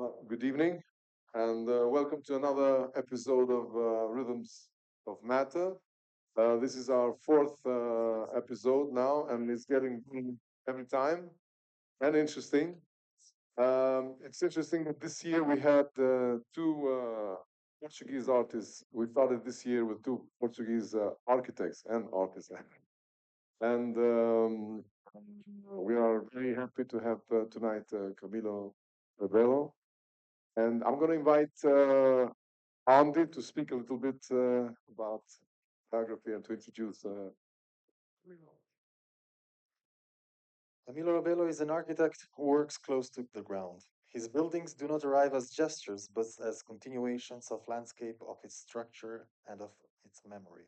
Good evening, and welcome to another episode of Rhythms of Matter. This is our fourth episode now, and it's getting every time and interesting. It's interesting that this year we had two Portuguese artists. We started this year with two Portuguese architects and artists, and we are very happy to have tonight Camilo Rebelo. And I'm going to invite Andy to speak a little bit about biography and to introduce. Camilo Rebelo is an architect who works close to the ground. His buildings do not arrive as gestures, but as continuations of landscape, of its structure, and of its memory.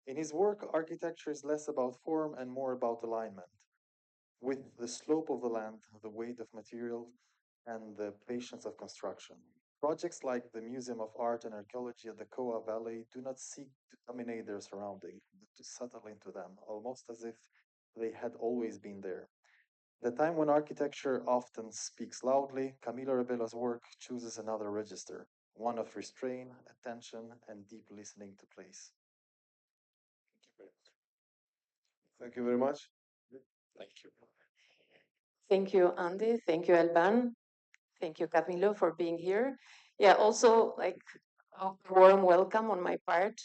In his work, architecture is less about form and more about alignment, with the slope of the land, the weight of material, and the patience of construction. Projects like the Museum of Art and Archaeology at the Coa Valley do not seek to dominate their surrounding, but to settle into them, almost as if they had always been there. The time when architecture often speaks loudly, Camilo Rebelo's work chooses another register, one of restraint, attention, and deep listening to place. Thank you very much. Thank you. Thank you, Andy. Thank you, Elban. Thank you, Camilo, for being here. Yeah, also like a warm welcome on my part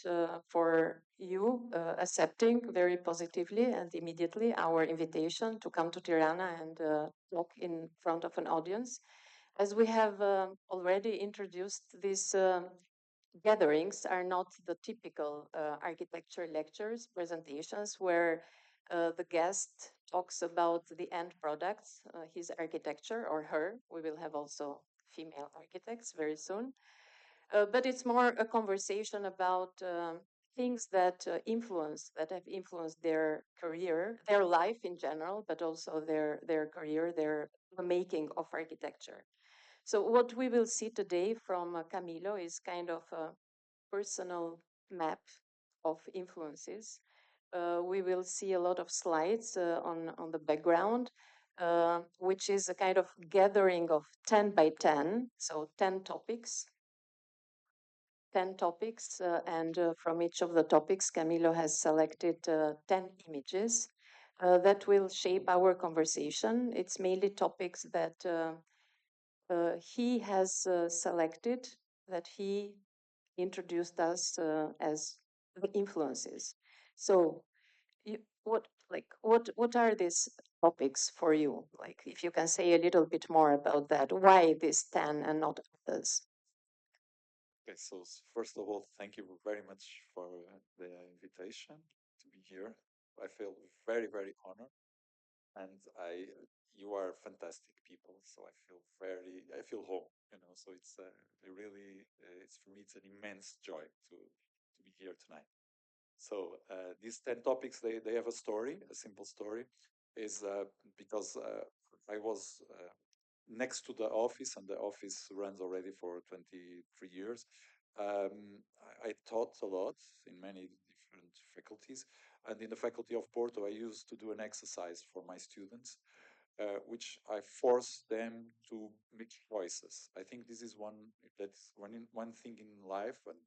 for you accepting very positively and immediately our invitation to come to Tirana and talk in front of an audience. As we have already introduced, these gatherings are not the typical architecture lectures, presentations, where the guest talks about the end products, his architecture or her. We will have also female architects very soon. But it's more a conversation about things that that have influenced their career, their life in general, but also their career, their the making of architecture. So what we will see today from Camilo is kind of a personal map of influences. We will see a lot of slides on the background, which is a kind of gathering of 10 by 10, so 10 topics. 10 topics, and from each of the topics, Camilo has selected 10 images that will shape our conversation. It's mainly topics that he has selected, that he introduced us as the influences. So, what are these topics for you? Like, if you can say a little bit more about that, why this 10 and not others? Okay, so first of all, thank you very much for the invitation to be here. I feel very, very honored, and you are fantastic people. So I feel home. So it's really, it's for me, it's an immense joy to be here tonight. So these 10 topics, they have a story, a simple story, is because I was next to the office, and the office runs already for 23 years. I taught a lot in many different faculties, and in the faculty of Porto, I used to do an exercise for my students, which I force them to make choices. I think this is one thing in life and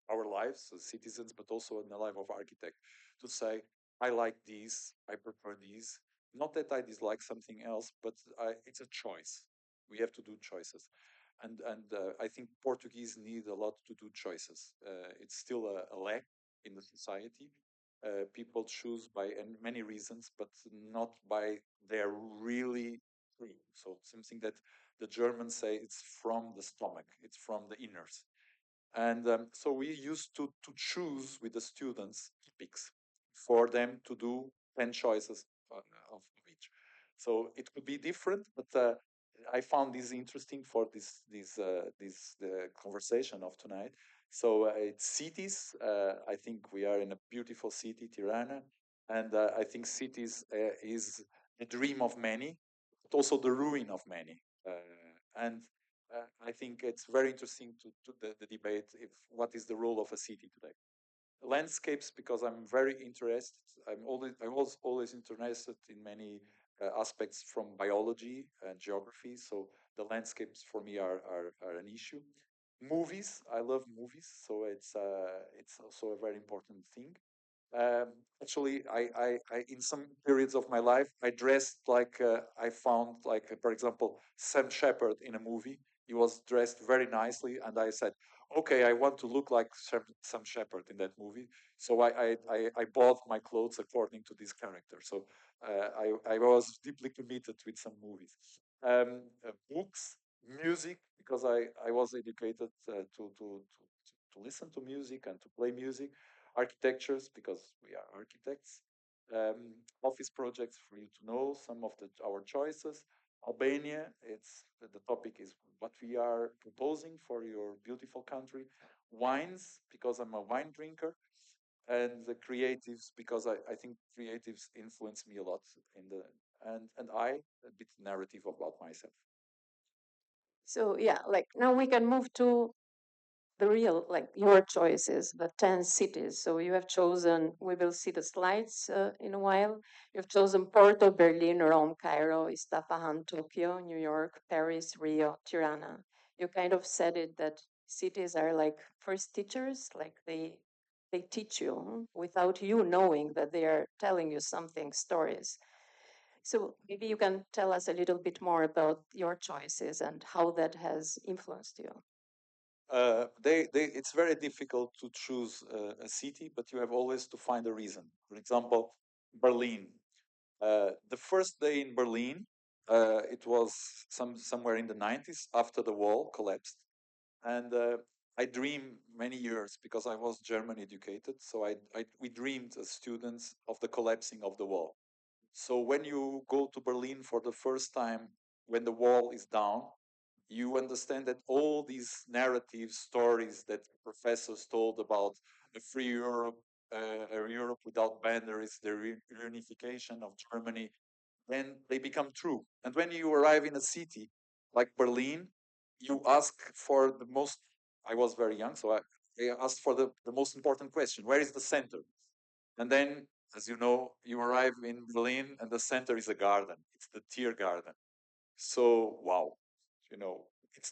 our lives as citizens, but also in the life of architect, to say, I like these, I prefer these. Not that I dislike something else, but it's a choice. We have to do choices. And I think Portuguese need a lot to do choices. It's still a lack in the society. People choose by many reasons, but not by their really true. So something that the Germans say, it's from the stomach, it's from the inners. And so we used to choose with the students topics for them to do 10 choices of each. So it could be different, but I found this interesting for this the conversation of tonight. So it's cities. I think we are in a beautiful city, Tirana, and I think cities is the dream of many, but also the ruin of many. And I think it's very interesting to the debate if what is the role of a city today. Landscapes, because I'm very interested. I was always interested in many aspects from biology and geography. So the landscapes for me are an issue. Movies, I love movies, so it's also a very important thing. Um, Actually, in some periods of my life, I dressed like I found, like, for example, Sam Shepard in a movie. He was dressed very nicely, and I said, okay, I want to look like Sam Shepard in that movie. So I bought my clothes according to this character. So I was deeply committed with some movies. Books, music, because I was educated to listen to music and to play music. Architectures, because we are architects. Office projects, for you to know some of our choices. Albania, the topic is what we are proposing for your beautiful country. Wines, because I'm a wine drinker. And the creatives, because I think creatives influence me a lot in the and a bit narrative about myself. So yeah, like now we can move to the real, like your choices, the 10 cities. So you have chosen, we will see the slides in a while. You've chosen Porto, Berlin, Rome, Cairo, Isfahan, Tokyo, New York, Paris, Rio, Tirana. You kind of said it that cities are like first teachers, like they teach you without you knowing that they are telling you something, stories. So maybe you can tell us a little bit more about your choices and how that has influenced you. It's very difficult to choose a city, but you have always to find a reason. For example, Berlin. The first day in Berlin, it was somewhere in the 90s after the wall collapsed. And I dreamed many years because I was German educated. So we dreamed as students of the collapsing of the wall. So when you go to Berlin for the first time, when the wall is down, you understand that all these narrative stories that professors told about a free Europe, a Europe without boundaries, the reunification of Germany, then they become true. And when you arrive in a city like Berlin, you ask for the most. I was very young, so I asked for the most important question: where is the center? And then, as you know, you arrive in Berlin, and the center is a garden. It's the Tier Garden. So wow, you know, it's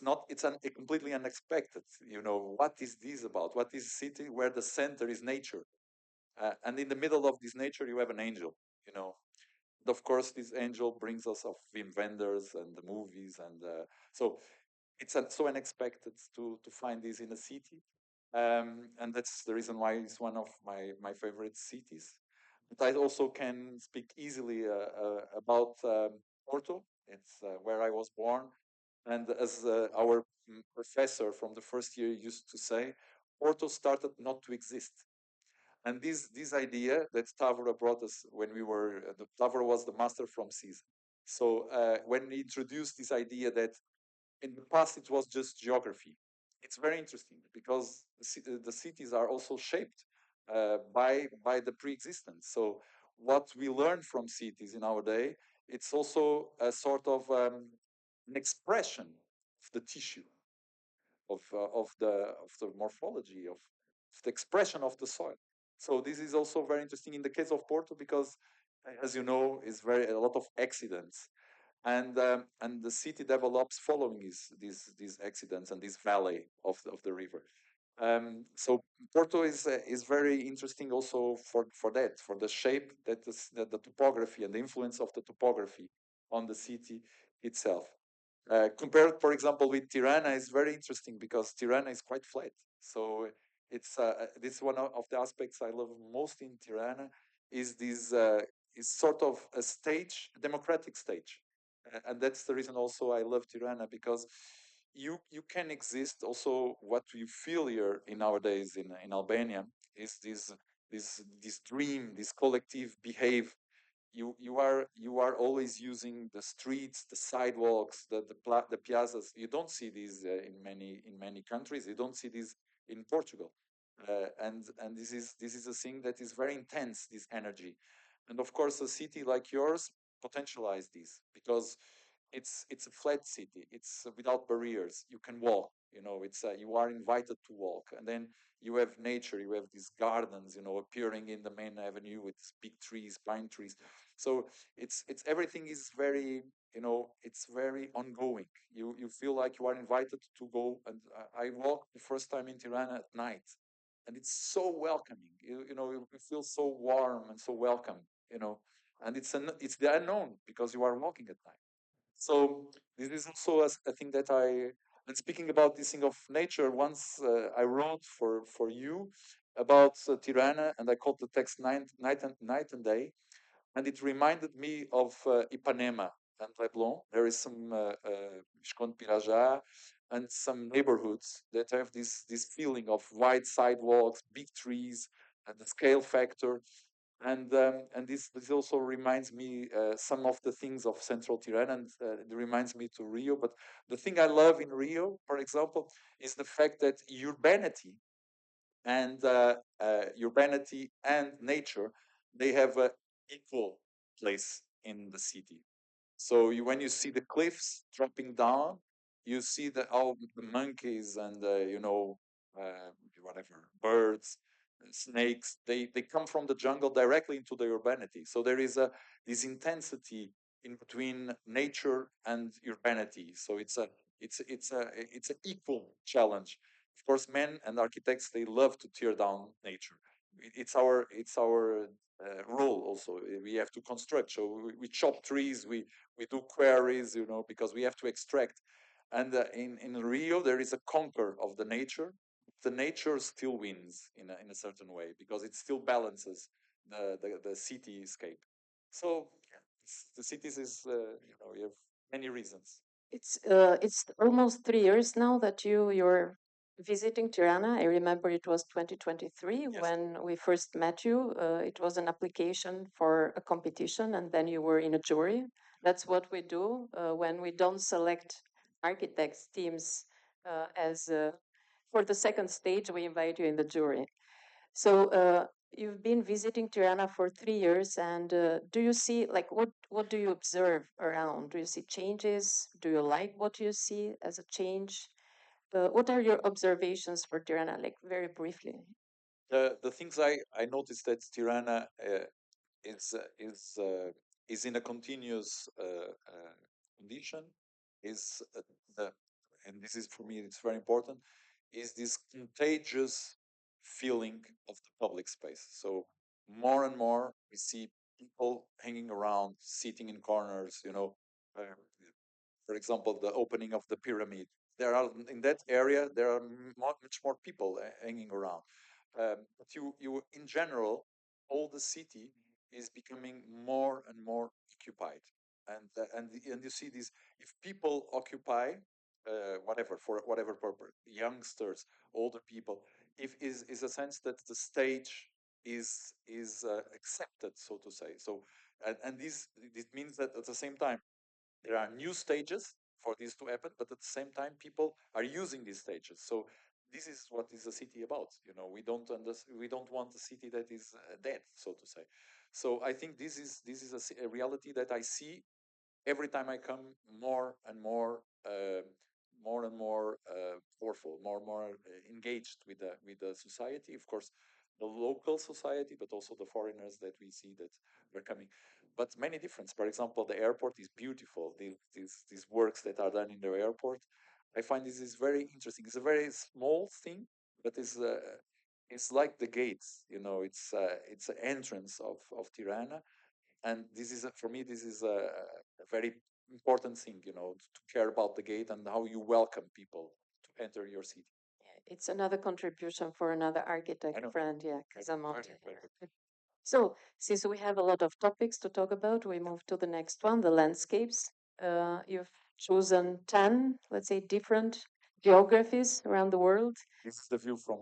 completely unexpected. You know, what is this about? What is a city where the center is nature, and in the middle of this nature you have an angel. You know, and of course this angel brings us of Wim Wenders and the movies, and so it's so unexpected to find this in a city, and that's the reason why it's one of my favorite cities. But I also can speak easily about Porto. It's where I was born, and as our professor from the first year used to say, Porto started not to exist. And this idea that Tavora brought us when we were, Tavora was the master from Caesar. So when he introduced this idea that in the past it was just geography, it's very interesting because the cities are also shaped by the pre-existence. So what we learn from cities in our day, it's also a sort of an expression of the tissue of the morphology of the expression of the soil. So this is also very interesting in the case of Porto because, as you know, is very a lot of accidents, and the city develops following these accidents and this valley of the river. So Porto is very interesting also for that, for the shape that the topography and the influence of the topography on the city itself. Compared, for example, with Tirana is very interesting because Tirana is quite flat. So it's this is one of the aspects I love most in Tirana is this is sort of a stage, a democratic stage, and that's the reason also I love Tirana because you can exist also what we feel here in nowadays in Albania is this dream, this collective behave. You are always using the streets, the sidewalks, the piazzas. You don't see these in many countries. You don't see these in Portugal, and this is a thing that is very intense. This energy, and of course, a city like yours potentialize this because it's a flat city. It's without barriers. You can walk. You know, it's you are invited to walk, and then you have nature. You have these gardens, you know, appearing in the main avenue with big trees, pine trees. So it's everything is very, you know, it's very ongoing. You feel like you are invited to go. And I walked the first time in Tirana at night, and it's so welcoming. You know, you feel so warm and so welcome. You know, and it's the unknown because you are walking at night. So this is also a thing that and speaking about this thing of nature, once I wrote for you about Tirana, and I called the text Night and Day, and it reminded me of Ipanema and Leblon. There is some Visconde Pirajá and some neighborhoods that have this feeling of wide sidewalks, big trees, and the scale factor. And this also reminds me some of the things of Central Tirana, and it reminds me to Rio. But the thing I love in Rio, for example, is the fact that urbanity and nature, they have an equal place in the city. So when you see the cliffs dropping down, you see all the monkeys and uh, whatever birds, snakes. They come from the jungle directly into the urbanity. So there is this intensity in between nature and urbanity. So it's an equal challenge. Of course, men and architects, they love to tear down nature. It's our role also. We have to construct. So we chop trees, we do quarries, you know, because we have to extract. And in Rio, there is a conquer of the nature. The nature still wins in a certain way because it still balances the cityscape. So yeah, the cities is you have many reasons. It's almost 3 years now that you're visiting Tirana. I remember it was 2023 Yes. when we first met you. It was an application for a competition, and then you were in a jury. That's what we do when we don't select architects teams as for the second stage. We invite you in the jury. So you've been visiting Tirana for 3 years, and do you see like what do you observe around? Do you see changes? Do you like what you see as a change? What are your observations for Tirana, like very briefly? The things I noticed that Tirana is uh, is uh, is in a continuous condition. Is the and this is for me it's very important, is this contagious feeling of the public space. So more and more we see people hanging around, sitting in corners. Uh, for example, the opening of the pyramid. There are in that area there are much more people hanging around. But you in general, all the city is becoming more and more occupied, and you see this. If people occupy whatever for whatever purpose, youngsters, older people, if is a sense that the stage is accepted, so to say. So and this means that at the same time there are new stages for this to happen, but at the same time, people are using these stages. So this is what is a city about. We don't want a city that is dead, so to say. So I think this is a reality that I see every time I come more and more powerful, more and more engaged with the society. Of course, the local society, but also the foreigners that we see that are coming. But many difference. For example, the airport is beautiful. These works that are done in the airport, I find this is very interesting. It's a very small thing, but it's like the gates. It's an entrance of Tirana, and for me this is a very important thing, to care about the gate and how you welcome people to enter your city. It's another contribution for another I architect know. friend, yeah, Very, Casamonte. very good. So, since we have a lot of topics to talk about, we move to the next one, the landscapes. You've chosen 10, let's say, different geographies around the world. This is the view from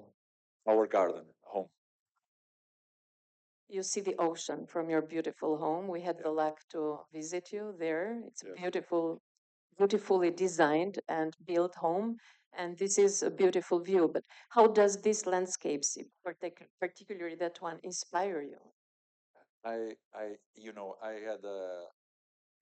our garden home. You see the ocean from your beautiful home. We had Yeah. the luck to visit you there. It's a Yes. beautifully designed and built home. And this is a beautiful view. But how does these landscapes, particularly that one, inspire you? I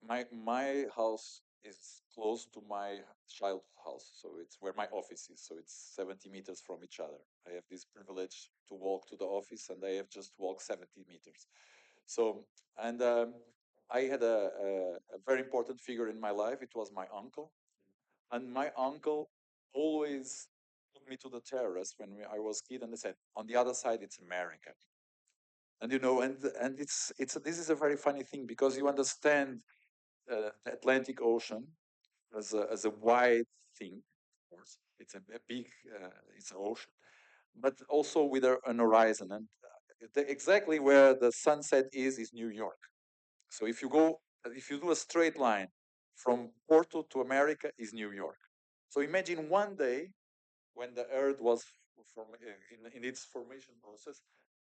had my house is close to my childhood house. So it's where my office is. So it's 70 meters from each other. I have this privilege to walk to the office, and I have just walked 70 meters. So, and I had a very important figure in my life. It was my uncle. And my uncle always took me to the terrace when I was a kid, and they said, on the other side, it's America. And this is a very funny thing because you understand the Atlantic Ocean as a wide thing. Of course, it's a big it's an ocean, but also with an horizon. And exactly where the sunset is New York. So if you do a straight line from Porto to America, is New York. So imagine one day when the Earth was in its formation process,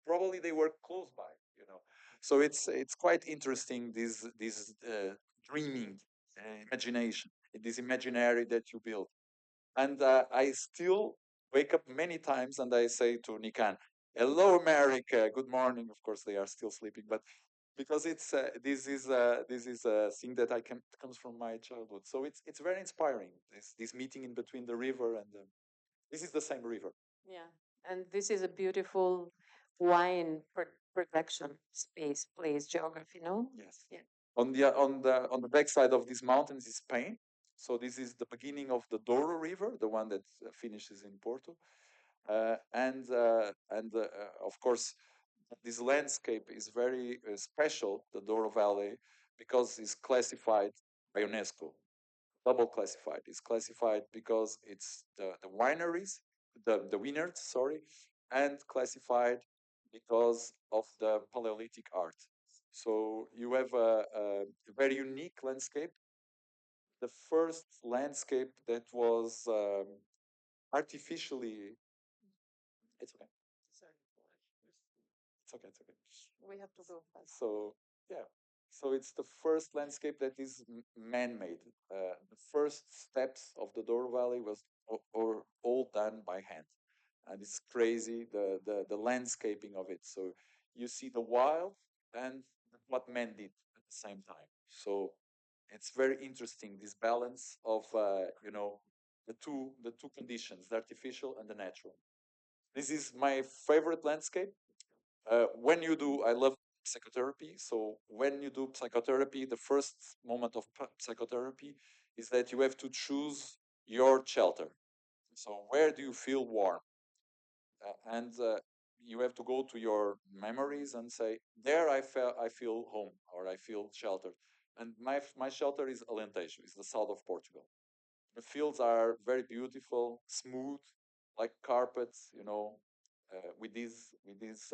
probably they were close by, you know. So it's quite interesting this dreaming, imagination, this imaginary that you build. And I still wake up many times and I say to Nikan, "Hello, America. Good morning." Of course, they are still sleeping, but because this is a thing that I can comes from my childhood. So it's very inspiring. This meeting in between the river and this is the same river. Yeah, and this is a beautiful wine production space, place, geography, no? Yes. Yeah. On the backside of these mountains is Spain. So this is the beginning of the Douro River, the one that finishes in Porto, of course, this landscape is very special, the Douro Valley, because it's classified by UNESCO, double classified. It's classified because it's the wineries, the vineyards, sorry, and classified because of the Paleolithic art. So you have a very unique landscape. The first landscape that was artificially, it's okay. Sorry. It's okay. It's okay. We have to go fast. So yeah, so it's the first landscape that is man-made. The first steps of the Douro Valley was or all done by hand, and it's crazy the landscaping of it. So you see the wild and what man did at the same time. So it's very interesting this balance of the two conditions, the artificial and the natural. This is my favorite landscape. When you do, I love psychotherapy. So when you do psychotherapy, the first moment of psychotherapy is that you have to choose your shelter. So where do you feel warm? And you have to go to your memories and say, there I feel home or I feel sheltered. And my shelter is Alentejo, is the south of Portugal. The fields are very beautiful, smooth, like carpets, with these with this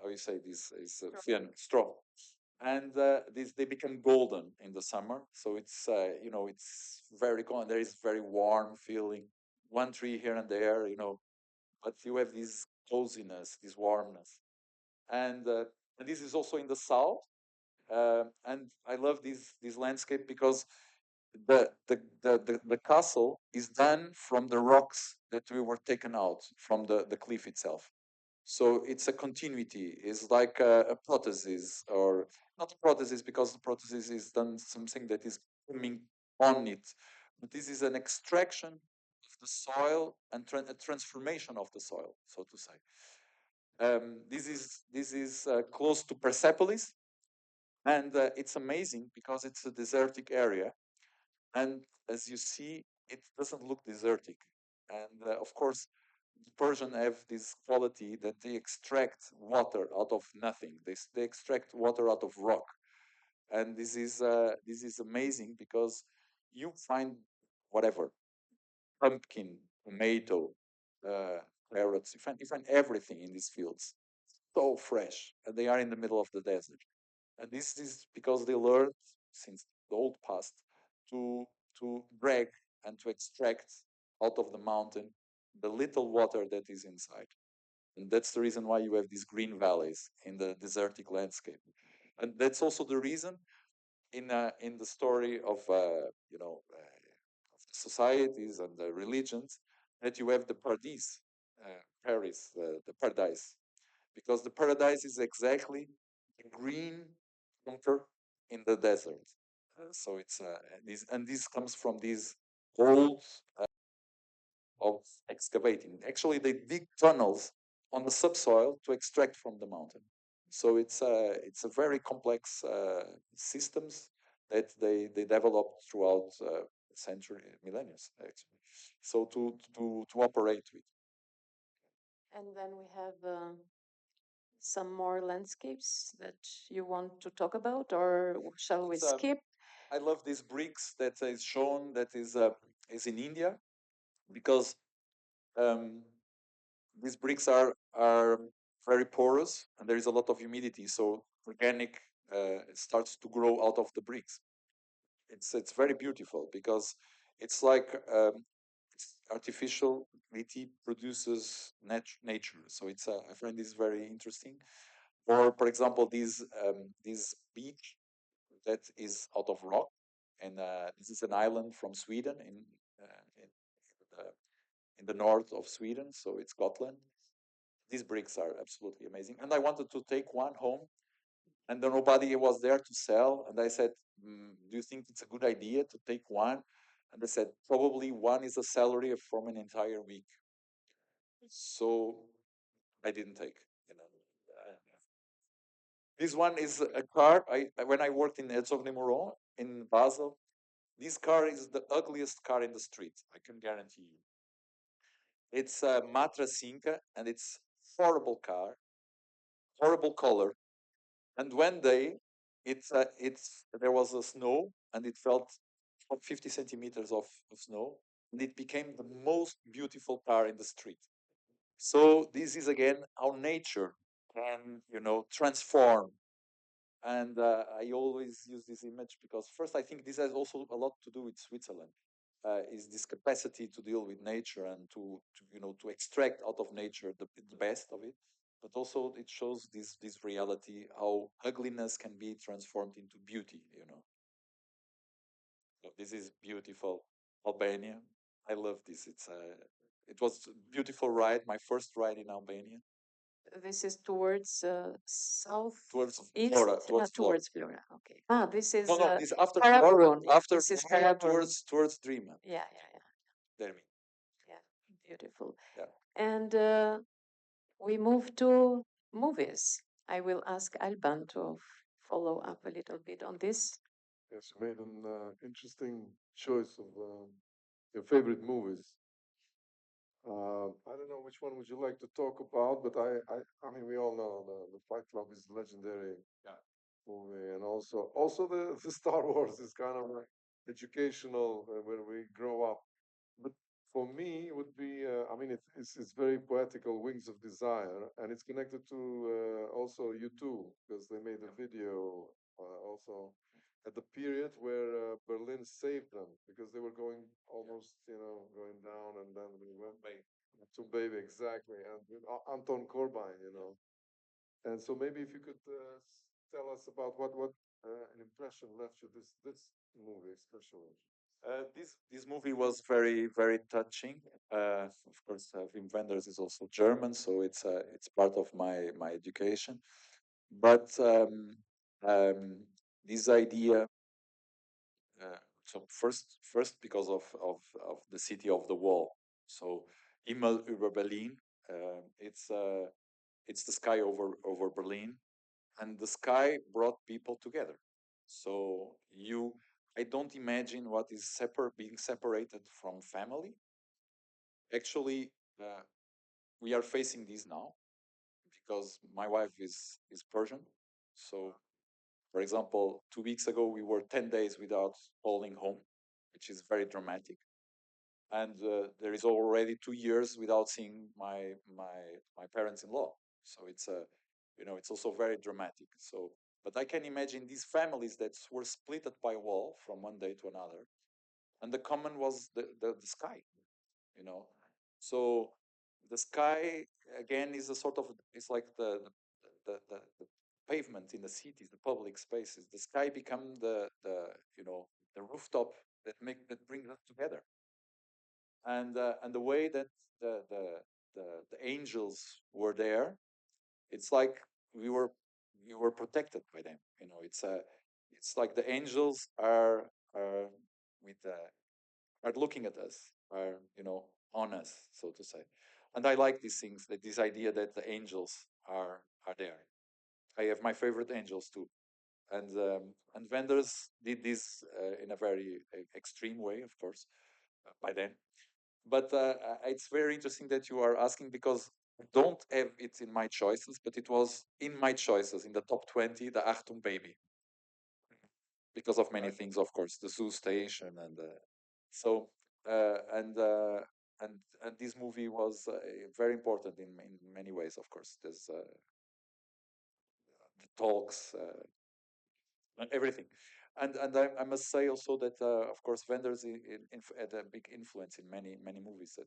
how you say this is thin straw, and these they become golden in the summer. So it's it's very cold. There is very warm feeling. One tree here and there, but you have this coziness, this warmness, and this is also in the south. And I love this landscape because the castle is done from the rocks that we were taken out from the cliff itself. So it's a continuity. It's like a prosthesis, or not a prosthesis because the prosthesis is done something that is coming on it. But this is an extraction of the soil and a transformation of the soil, so to say. This is close to Persepolis, and it's amazing because it's a desertic area, and as you see, it doesn't look desertic. And of course, the Persian have this quality that they extract water out of nothing. They extract water out of rock, and this is amazing because you find whatever pumpkin, tomato, uh, carrots. You find everything in these fields, so fresh, and they are in the middle of the desert. And this is because they learned since the old past to drag and to extract out of the mountain the little water that is inside. And that's the reason why you have these green valleys in the desertic landscape. And that's also the reason in the story of of the societies and the religions that you have the paradise, Paris, the paradise, because the paradise is exactly the green bunker in the desert. So it's this comes from these holes of excavating. Actually, they dig tunnels on the subsoil to extract from the mountain. So it's a very complex systems that they developed throughout century, millennia, actually. So to operate with. And then we have some more landscapes that you want to talk about, or shall we skip? I love these bricks that is shown that is in India because these bricks are very porous and there is a lot of humidity, so organic starts to grow out of the bricks. It's very beautiful because it's like artificiality produces nature. So I find this very interesting. Or for example, this beach that is out of rock, and this is an island from Sweden in the north of Sweden, so it's Gotland. These bricks are absolutely amazing, and I wanted to take one home, and then nobody was there to sell, and I said, "Do you think it's a good idea to take one?" And they said, "Probably one is a salary from an entire week." So I didn't take. You know, this one is a car. When I worked in Herzog de Meuron in Basel, this car is the ugliest car in the street. I can guarantee you. It's a Matra Cinca, and it's horrible car, horrible color. And one day, there was a snow, and it felt 50 centimeters of snow, and it became the most beautiful car in the street. So this is again how nature can, transform. And I always use this image because first I think this has also a lot to do with Switzerland. Is this capacity to deal with nature and to extract out of nature the best of it, but also it shows this reality how ugliness can be transformed into beauty. So this is beautiful Albania. I love this. It was a beautiful ride, my first ride in Albania. This is towards south, towards east, Flora, towards Flora. towards Flora. Okay. This is No, this after Karaburun. after This is Flora Karaburun. towards Dreamer. Yeah. Dermi. Yeah, beautiful. Yeah. And we move to movies. I will ask Alban to follow up a little bit on this. Yes, you made an interesting choice of your favorite movies. I don't know which one would you like to talk about, but I mean, we all know the Fight Club is a legendary movie, and also the Star Wars is kind of like educational when we grow up. But for me, it would be I mean, it's very poetical, Wings of Desire, and it's connected to also U2 because they made a video also at the period where Berlin saved them because they were going almost, going down, and then we went to Baby, exactly, and with Anton Corbijn. And so maybe if you could tell us about what an impression left you this movie especially. This movie was very very touching. Of course, Wim Wenders is also German, so it's part of my education. But this idea. So first because of the city of the wall. So Himmel über Berlin. It's the sky over Berlin, and the sky brought people together. So I don't imagine what is being separated from family. Actually, we are facing this now because my wife is Persian. So, for example, 2 weeks ago we were 10 days without calling home, which is very dramatic. And there is already 2 years without seeing my parents-in-law. So it's also very dramatic. So, but I can imagine these families that were split by a wall from one day to another, and the common was the sky. You know, so the sky again is a sort of it's like the pavement in the cities, the public spaces. The sky become the rooftop that brings us together, and the way that the angels were there, it's like we were you were protected by them. It's like the angels are with are looking at us, are on us, so to say. And I like these things, that this idea that the angels are there. I have my favorite angels too, and vendors did this in a very extreme way, of course, by then. But it's very interesting that you are asking, because I don't have it in my choices, but it was in my choices in the top 20, the Achtung baby, because of many things, of course, the zoo station so uh, and uh, and this movie was very important in many ways. Of course, there's the talks, and everything. And I must say also that of course vendors had a big influence in many movies.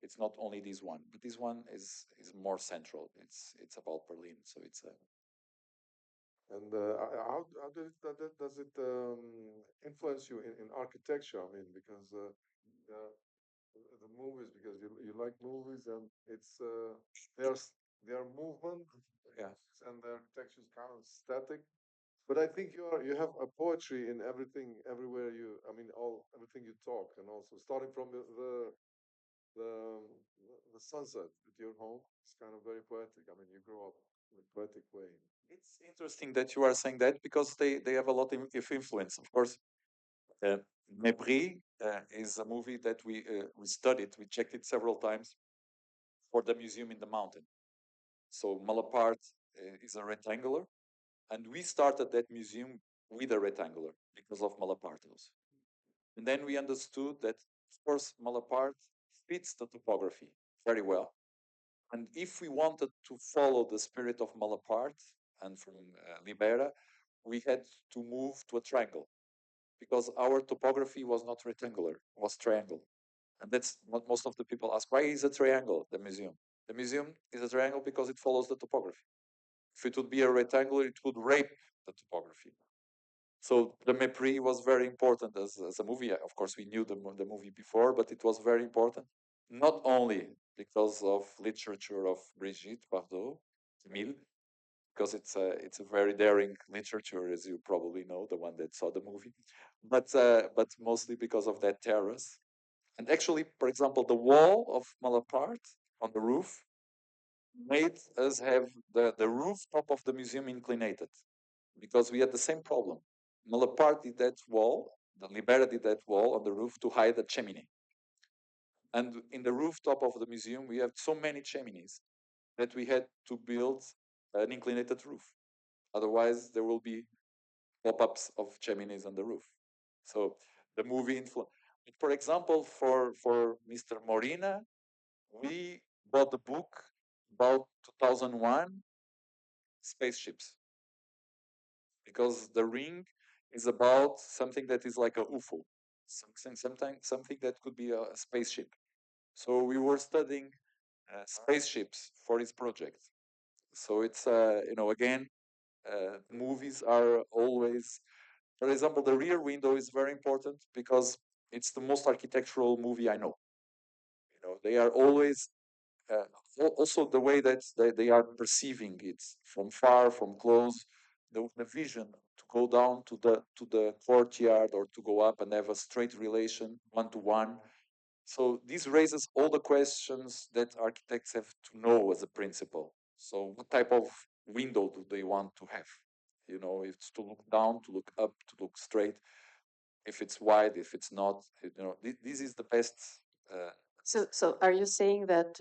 It's not only this one, but this one is more central. It's about Berlin, so it's And how does it influence you in architecture? I mean, because the movies, because you like movies, and it's there's their movement, yeah. and the architecture is kind of static. But I think you have a poetry in everything, everywhere you. I mean, all everything you talk, and also starting from the the sunset at your home. It's kind of very poetic. I mean, you grow up in a poetic way. It's interesting that you are saying that, because they have a lot of influence. Of course, Mépris is a movie that we studied, we checked it several times for the museum in the mountain. So Malapart is a rectangular, and we started that museum with a rectangular because of Malapart also. And then we understood that, of course, Malapart fits the topography very well. And if we wanted to follow the spirit of Malapart and from Libera, we had to move to a triangle, because our topography was not rectangular, was triangle. And that's what most of the people ask. Why is a triangle the museum? The museum is a triangle because it follows the topography. If it would be a rectangle, it would rape the topography. So the Mépris was very important as a movie. Of course, we knew the movie before, but it was very important, not only because of literature of Brigitte Bardot, Camille, because it's a very daring literature, as you probably know, the one that saw the movie, but mostly because of that terrace. And actually, for example, the wall of Malapart on the roof made us have the rooftop of the museum inclinated, because we had the same problem. Malapart did that wall, the Libera did that wall on the roof to hide the chimney. And in the rooftop of the museum, we have so many chimneys that we had to build an inclinated roof. Otherwise, there will be pop-ups of chimneys on the roof. So the movie influence. For example, for Mr. Morina, we bought the book about 2001 spaceships, because the ring is about something that is like a UFO, something that could be a spaceship. So we were studying spaceships for his project. So it's again, movies are always, for example, the Rear Window is very important because it's the most architectural movie I know. They are always also the way that they are perceiving it from far, from close, the vision to go down to the courtyard or to go up and have a straight relation, one to one. So this raises all the questions that architects have to know as a principle. So what type of window do they want to have? If it's to look down, to look up, to look straight, if it's wide, if it's not, this is the best. Uh, So are you saying that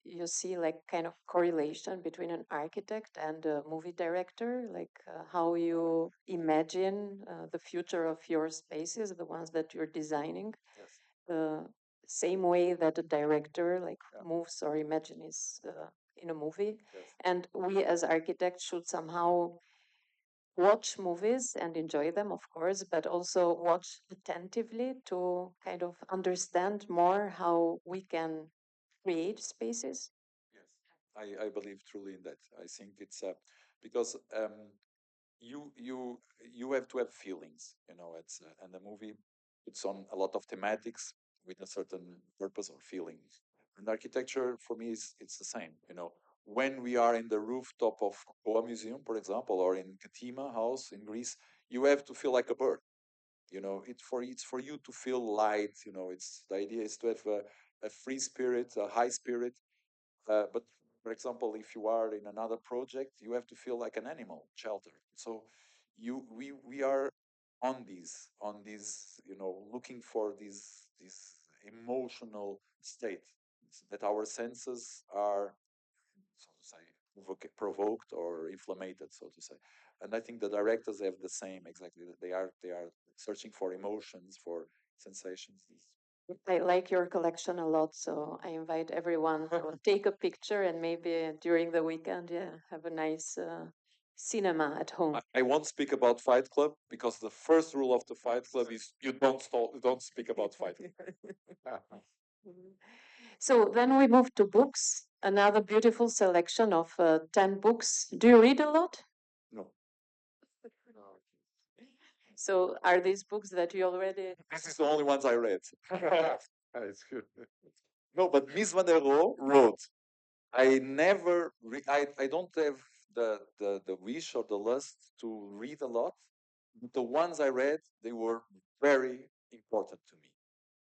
you see like kind of correlation between an architect and a movie director, like how you imagine the future of your spaces, the ones that you're designing, yes. the same way that a director like Yeah. moves or imagines in a movie, Yes. and we as architects should somehow watch movies and enjoy them, of course, but also watch attentively to kind of understand more how we can create spaces. Yes, I believe truly in that. I think it's because you have to have feelings. It's and the movie puts on a lot of thematics with a certain purpose or feeling. And architecture for me is it's the same. when we are in the rooftop of Koa Museum, for example, or in Katima House in Greece, you have to feel like a bird. It's for you to feel light. It's the idea is to have a free spirit, a high spirit. But for example, if you are in another project, you have to feel like an animal, sheltered. So we are on these, looking for this emotional state that our senses are, so to say, provoked or inflamed, so to say. And I think the directors have the same exactly. They are searching for emotions, for sensations. I like your collection a lot, so I invite everyone to take a picture and maybe during the weekend, yeah, have a nice cinema at home. I won't speak about Fight Club because the first rule of the Fight Club is you don't speak about Fight Club. So then we move to books. Another beautiful selection of 10 books. Do you read a lot? No. So are these books that you already? This is the only ones I read. It's good. No, but Miss Van der Rohe wrote. I never, I don't have the wish or the lust to read a lot. The ones I read, they were very important to me.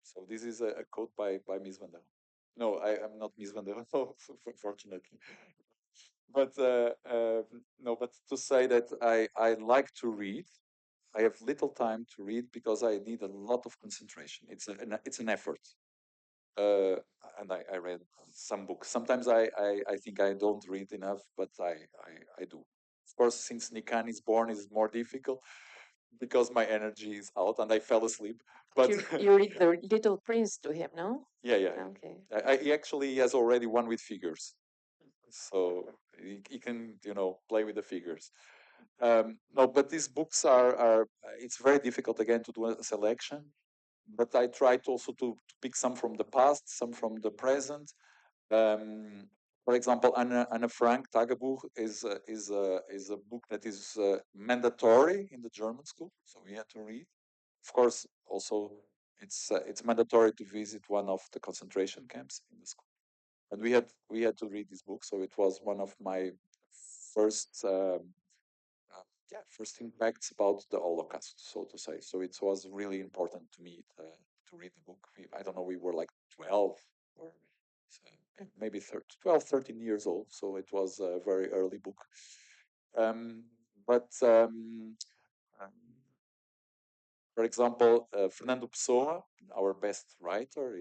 So this is a quote by Miss Van der Rohe. No, I am not Miss Van der Rohe, fortunately. But no, but to say that I like to read, I have little time to read because I need a lot of concentration. It's an effort. Uh, and I read some books. Sometimes I think I don't read enough, but I do. Of course, since Nikan is born, it's more difficult because my energy is out and I fell asleep. But You read The Little Prince to him, no? yeah. Okay. He actually has already one with figures, so he can play with the figures. No, but these books are it's very difficult again to do a selection. But I tried also to pick some from the past, some from the present. For example, Anne Frank Tagebuch is a book that is mandatory in the German school, so we had to read. Of course, also it's mandatory to visit one of the concentration camps in the school, and we had to read this book. So it was one of my first first impacts about the Holocaust, so to say. So it was really important to me to read the book. I don't know, we were like 12 or maybe 12, 13 years old. So it was a very early book. But for example, Fernando Pessoa, our best writer,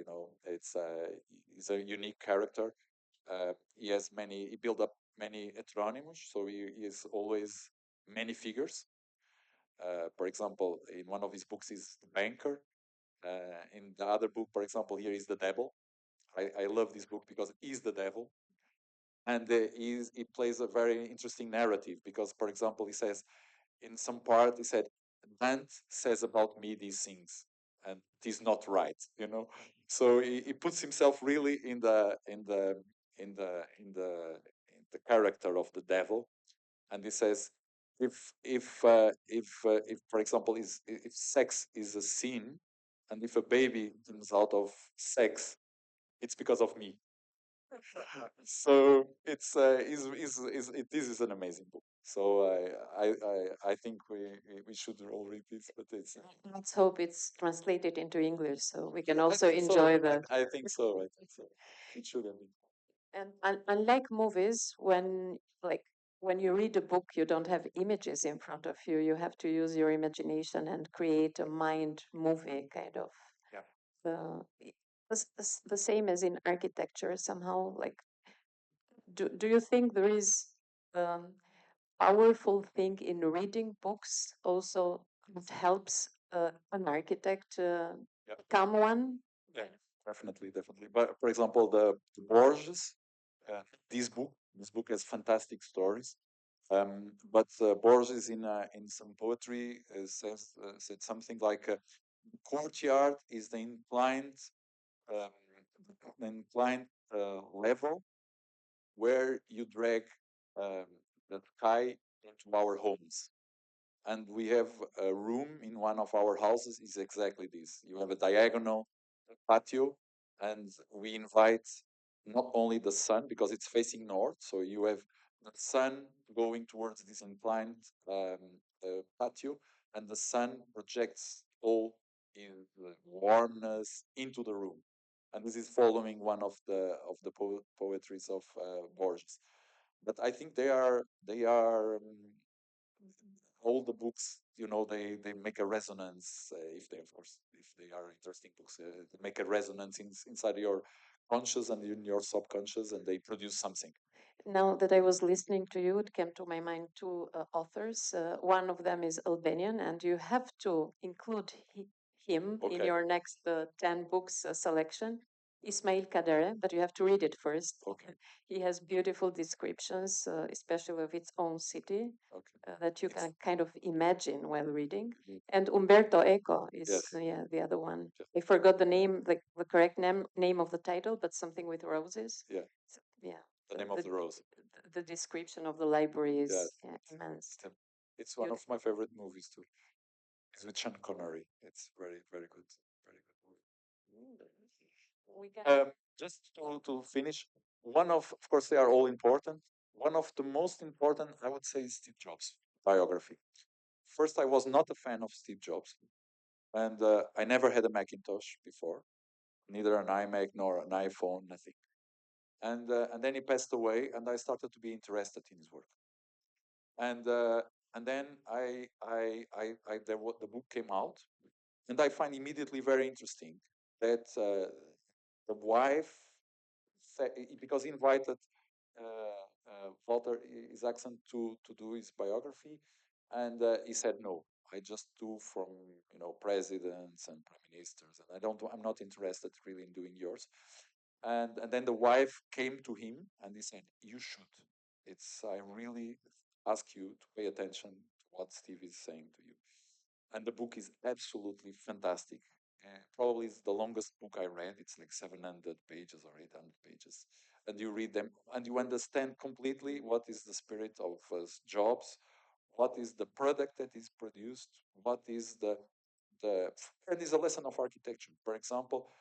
he's a unique character. He built up many heteronyms, so he is always many figures. For example, in one of his books is the banker. In the other book, for example, here is the devil. I love this book because he's the devil. And he plays a very interesting narrative because, for example, he says, in some part, he said, Dante says about me these things, and it is not right. So he puts himself really in the character of the devil, and he says, if for example, if sex is a sin, and if a baby comes out of sex, it's because of me. So this is an amazing book. So I think we should all read this, but it's. Let's hope it's translated into English so we can I also think so. enjoy that. I think so. I think so. It should have been. And unlike movies, when you read a book, you don't have images in front of you. You have to use your imagination and create a mind movie kind of. Yeah. The same as in architecture somehow. Like, do you think there is powerful thing in reading books also that helps an architect become one? Yeah, definitely. But for example, the Borges, uh, this book has fantastic stories. But Borges in some poetry said something like, "Courtyard is um, the inclined level where you drag um, the sky into our homes." And we have a room in one of our houses is exactly this. You have a diagonal patio, and we invite not only the sun, because it's facing north, so you have the sun going towards this inclined patio, and the sun projects all in the warmness into the room. And this is following one of the poetries of Borges. But I think they are all the books, they make a resonance, if they, of course, if they are interesting books, they make a resonance inside your conscious and in your subconscious, and they produce something. Now that I was listening to you, it came to my mind two authors. One of them is Albanian, and you have to include him in your next 10 books selection. Ismail Kadare, but you have to read it first. Okay. He has beautiful descriptions, especially of its own city, that you can kind of imagine while reading. And Umberto Eco is the other one. I forgot the name, the correct name of the title, but something with roses. Yeah. So, yeah. The name of the rose. The description of the library is immense. It's one of my favorite movies too. It's with Sean Connery. It's very, very good. Very good movie. Just to finish, of course, they are all important. One of the most important, I would say, is Steve Jobs' biography. First, I was not a fan of Steve Jobs, and I never had a Macintosh before, neither an iMac nor an iPhone, nothing. And then he passed away, and I started to be interested in his work. And then the book came out, and I find immediately very interesting that the wife, because he invited Walter Isaacson to do his biography, and he said no. I just do from presidents and prime ministers, and I'm not interested really in doing yours. And then the wife came to him and he said, "You should. I really ask you to pay attention to what Steve is saying to you." And the book is absolutely fantastic. Probably it's the longest book I read. It's like 700 pages or 800 pages. And you read them and you understand completely what is the spirit of Jobs, what is the product that is produced, what is and is a lesson of architecture. For example,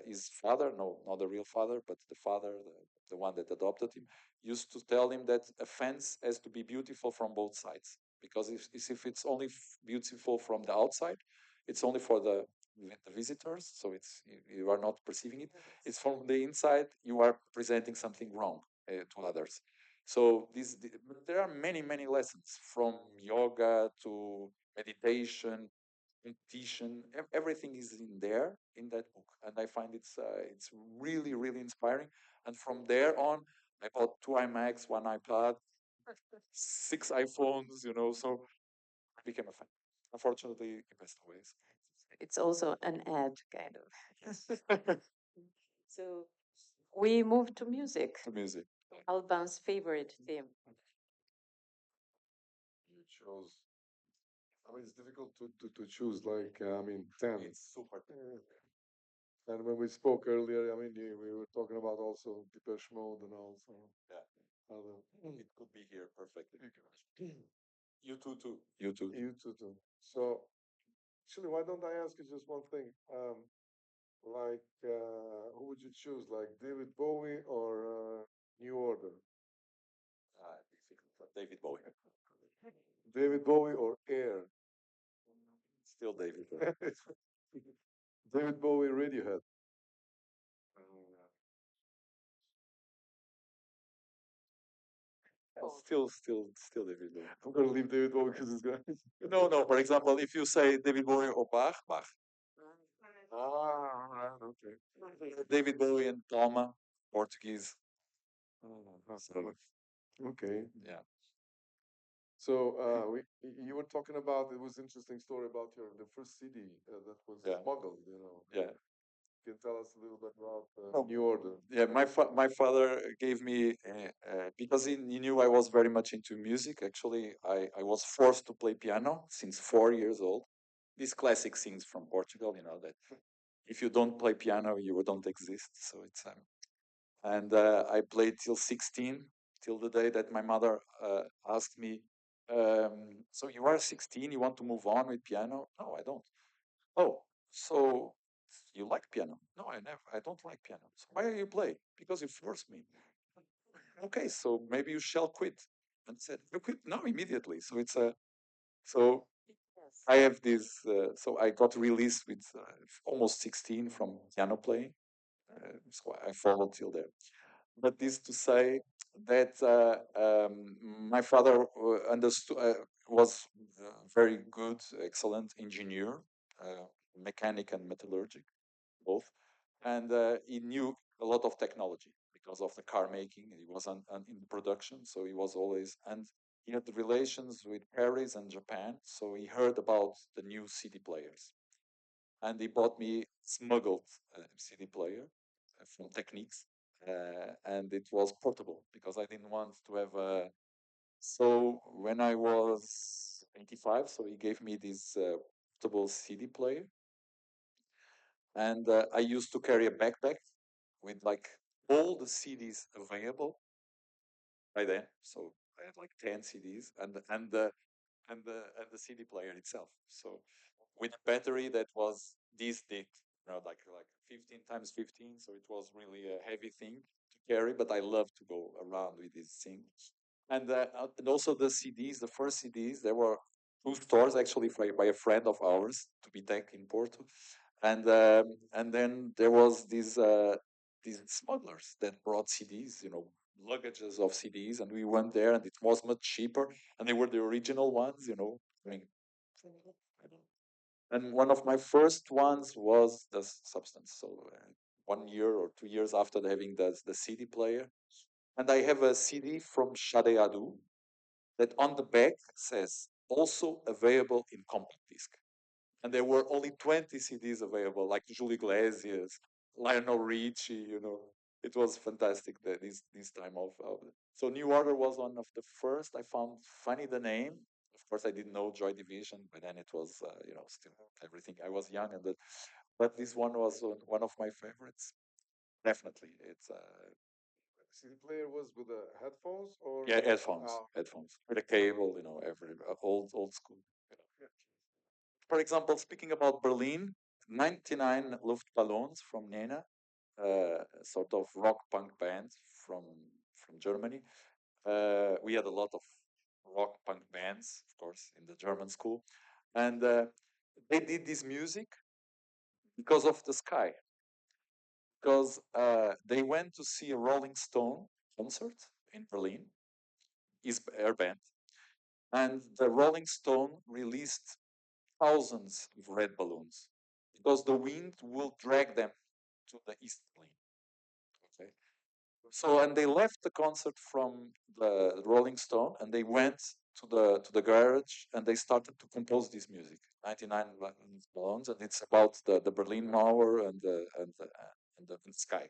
his father, no, not the real father, but the father, the one that adopted him, used to tell him that a fence has to be beautiful from both sides, because if it's only beautiful from the outside, it's only for the visitors, so you are not perceiving it. It's from the inside, you are presenting something wrong to others. So there are many lessons, from yoga to meditation, competition. Everything is in there in that book, and I find it's really inspiring. And from there on, I bought 2 iMacs, 1 iPad, 6 iPhones. So I became a fan. Unfortunately, he passed away. It's also an ad, kind of. So we move to music. Alban's favorite theme. You chose. I mean, it's difficult to choose. Like, 10. It's super. And when we spoke earlier, we were talking about also Depeche Mode and also. Yeah. Other. It could be here perfectly. You too. You too. So, actually, why don't I ask you just one thing? Who would you choose? Like David Bowie or New Order? David Bowie. David Bowie or Air? Still David Bowie. David Bowie, Radiohead. Still David Bowie. I'm gonna leave David Bowie because it's gonna. No. For example, if you say David Bowie or Bach. Okay. David Bowie and Toma, Portuguese. Okay. Yeah. So you were talking about, it was interesting story about the first CD that was smuggled. Yeah. Can you tell us a little bit about New Order? Yeah, my father gave me because he knew I was very much into music. Actually, I was forced to play piano since 4 years old. These classic things from Portugal, that if you don't play piano, you don't exist. So it's and I played till 16, till the day that my mother asked me, "So you are 16? You want to move on with piano?" No, I don't. Oh, so you like piano? No, I don't like piano. So why are you playing? Because you force me. Okay, so maybe you shall quit. And said, you quit now immediately. So it's a so I have this. So I got released with almost 16 from piano playing. So I followed till there. But this to say that my father understood was very good, excellent engineer, mechanic and metallurgic both, and he knew a lot of technology because of the car making. He was in production, so he was always and he had relations with Paris and Japan, so he heard about the new CD players, and he bought me smuggled CD player from Techniques, and it was portable because I didn't want to have a. So when I was 85, so he gave me this portable CD player, and I used to carry a backpack with like all the CDs available by then. So I had like 10 CDs and the CD player itself. So with a battery that was this thick, like 15 times 15. So it was really a heavy thing to carry, but I love to go around with this thing. And also the CDs, the first CDs, there were two stores actually by a friend of ours, to be tech in Porto, and then there was these smugglers that brought CDs, luggages of CDs, and we went there, and it was much cheaper, and they were the original ones, I mean, and one of my first ones was the Substance. So 1 year or 2 years after having the CD player, and I have a CD from Shadeadu that on the back says also available in compact disc. And there were only 20 CDs available, like Julio Iglesias, Lionel Richie, It was fantastic this time of So New Order was one of the first. I found funny the name. Of course, I didn't know Joy Division, but then it was, still everything. I was young, but this one was one of my favorites. Definitely, it's CD player was with the headphones or yeah, headphones with a cable, every old school. For example, speaking about Berlin, 99 Luftballons from Nena, sort of rock punk band from Germany. We had a lot of rock punk bands, of course, in the German school, and they did this music because of the sky. Because they went to see a Rolling Stone concert in Berlin, his air band, and the Rolling Stone released thousands of red balloons because the wind will drag them to the east plane. Okay. So and they left the concert from the Rolling Stone and they went to the garage and they started to compose this music. 99 balloons, and it's about the Berlin Mauer and the sky.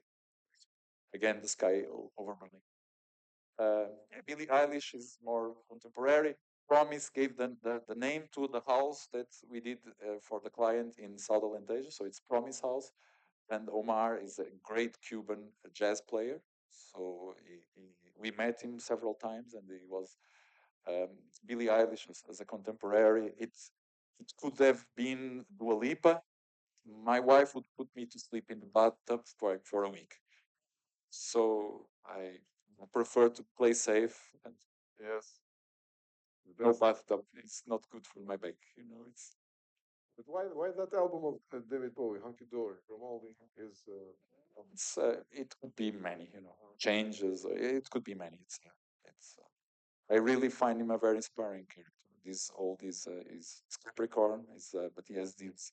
Again, the sky over Berlin. Billie Eilish is more contemporary. Promise gave the name to the house that we did for the client in Sutherland, Asia. So it's Promise House. And Omar is a great Cuban jazz player. So we met him several times, and he was um, Billie Eilish as a contemporary. It could have been Dua Lipa. My wife would put me to sleep in the bathtub for a week. So I prefer to play safe and yes. no bathtub. It's not good for my back. It's But why that album of David Bowie, Hunky Dory, from all his it could be many. Changes. It could be many. It's. I really find him a very inspiring character. Is Capricorn. But he has this.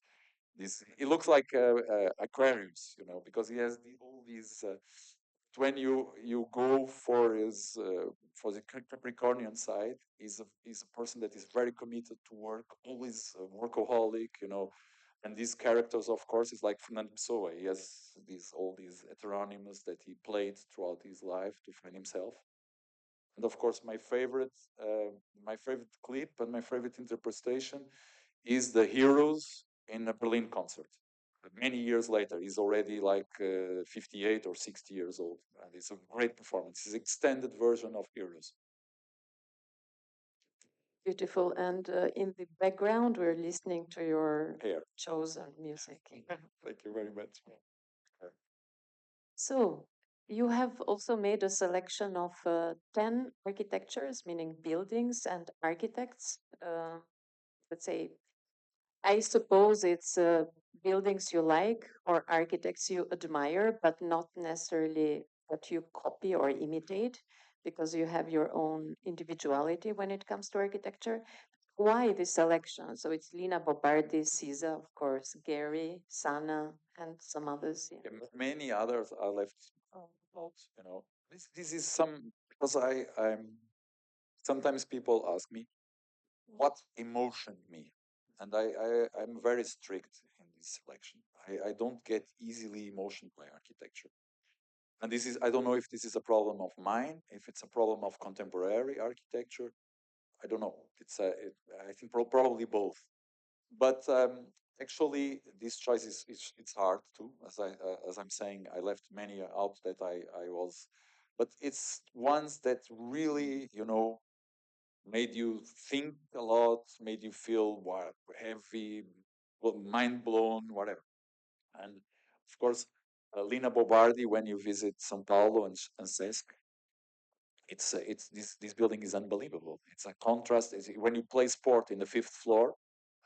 He looks like Aquarius, because he has all these. When you go for the Capricornian side, he's a person that is very committed to work, always a workaholic, And these characters, of course, is like Fernando Pessoa. He has all these heteronyms that he played throughout his life to find himself. And of course, my favorite clip and my favorite interpretation is the Heroes in a Berlin concert. Many years later, he's already like 58 or 60 years old, and it's a great performance. It's an extended version of Heroes. Beautiful. And in the background, we're listening to your Here. chosen music. Thank you very much. So you have also made a selection of 10 architectures, meaning buildings and architects. Let's say, I suppose it's buildings you like or architects you admire, but not necessarily that you copy or imitate, because you have your own individuality when it comes to architecture. Why this selection? So it's Lina Bobardi, Cisa, of course, Gary, Sana, and some others. Yeah. Many others are left out. This is some because I'm sometimes people ask me what emotion me, and I'm very strict in this selection. I don't get easily emotioned by architecture, and this is I don't know if this is a problem of mine, if it's a problem of contemporary architecture. I don't know. I think probably both. But actually, this choice is it's hard too. As I'm saying, I left many out that I was, but it's ones that really made you think a lot, made you feel heavy, mind blown, whatever. And of course, Lina Bobardi, when you visit São Paulo and Sesc, it's this building is unbelievable. It's a contrast. When you play sport in the fifth floor,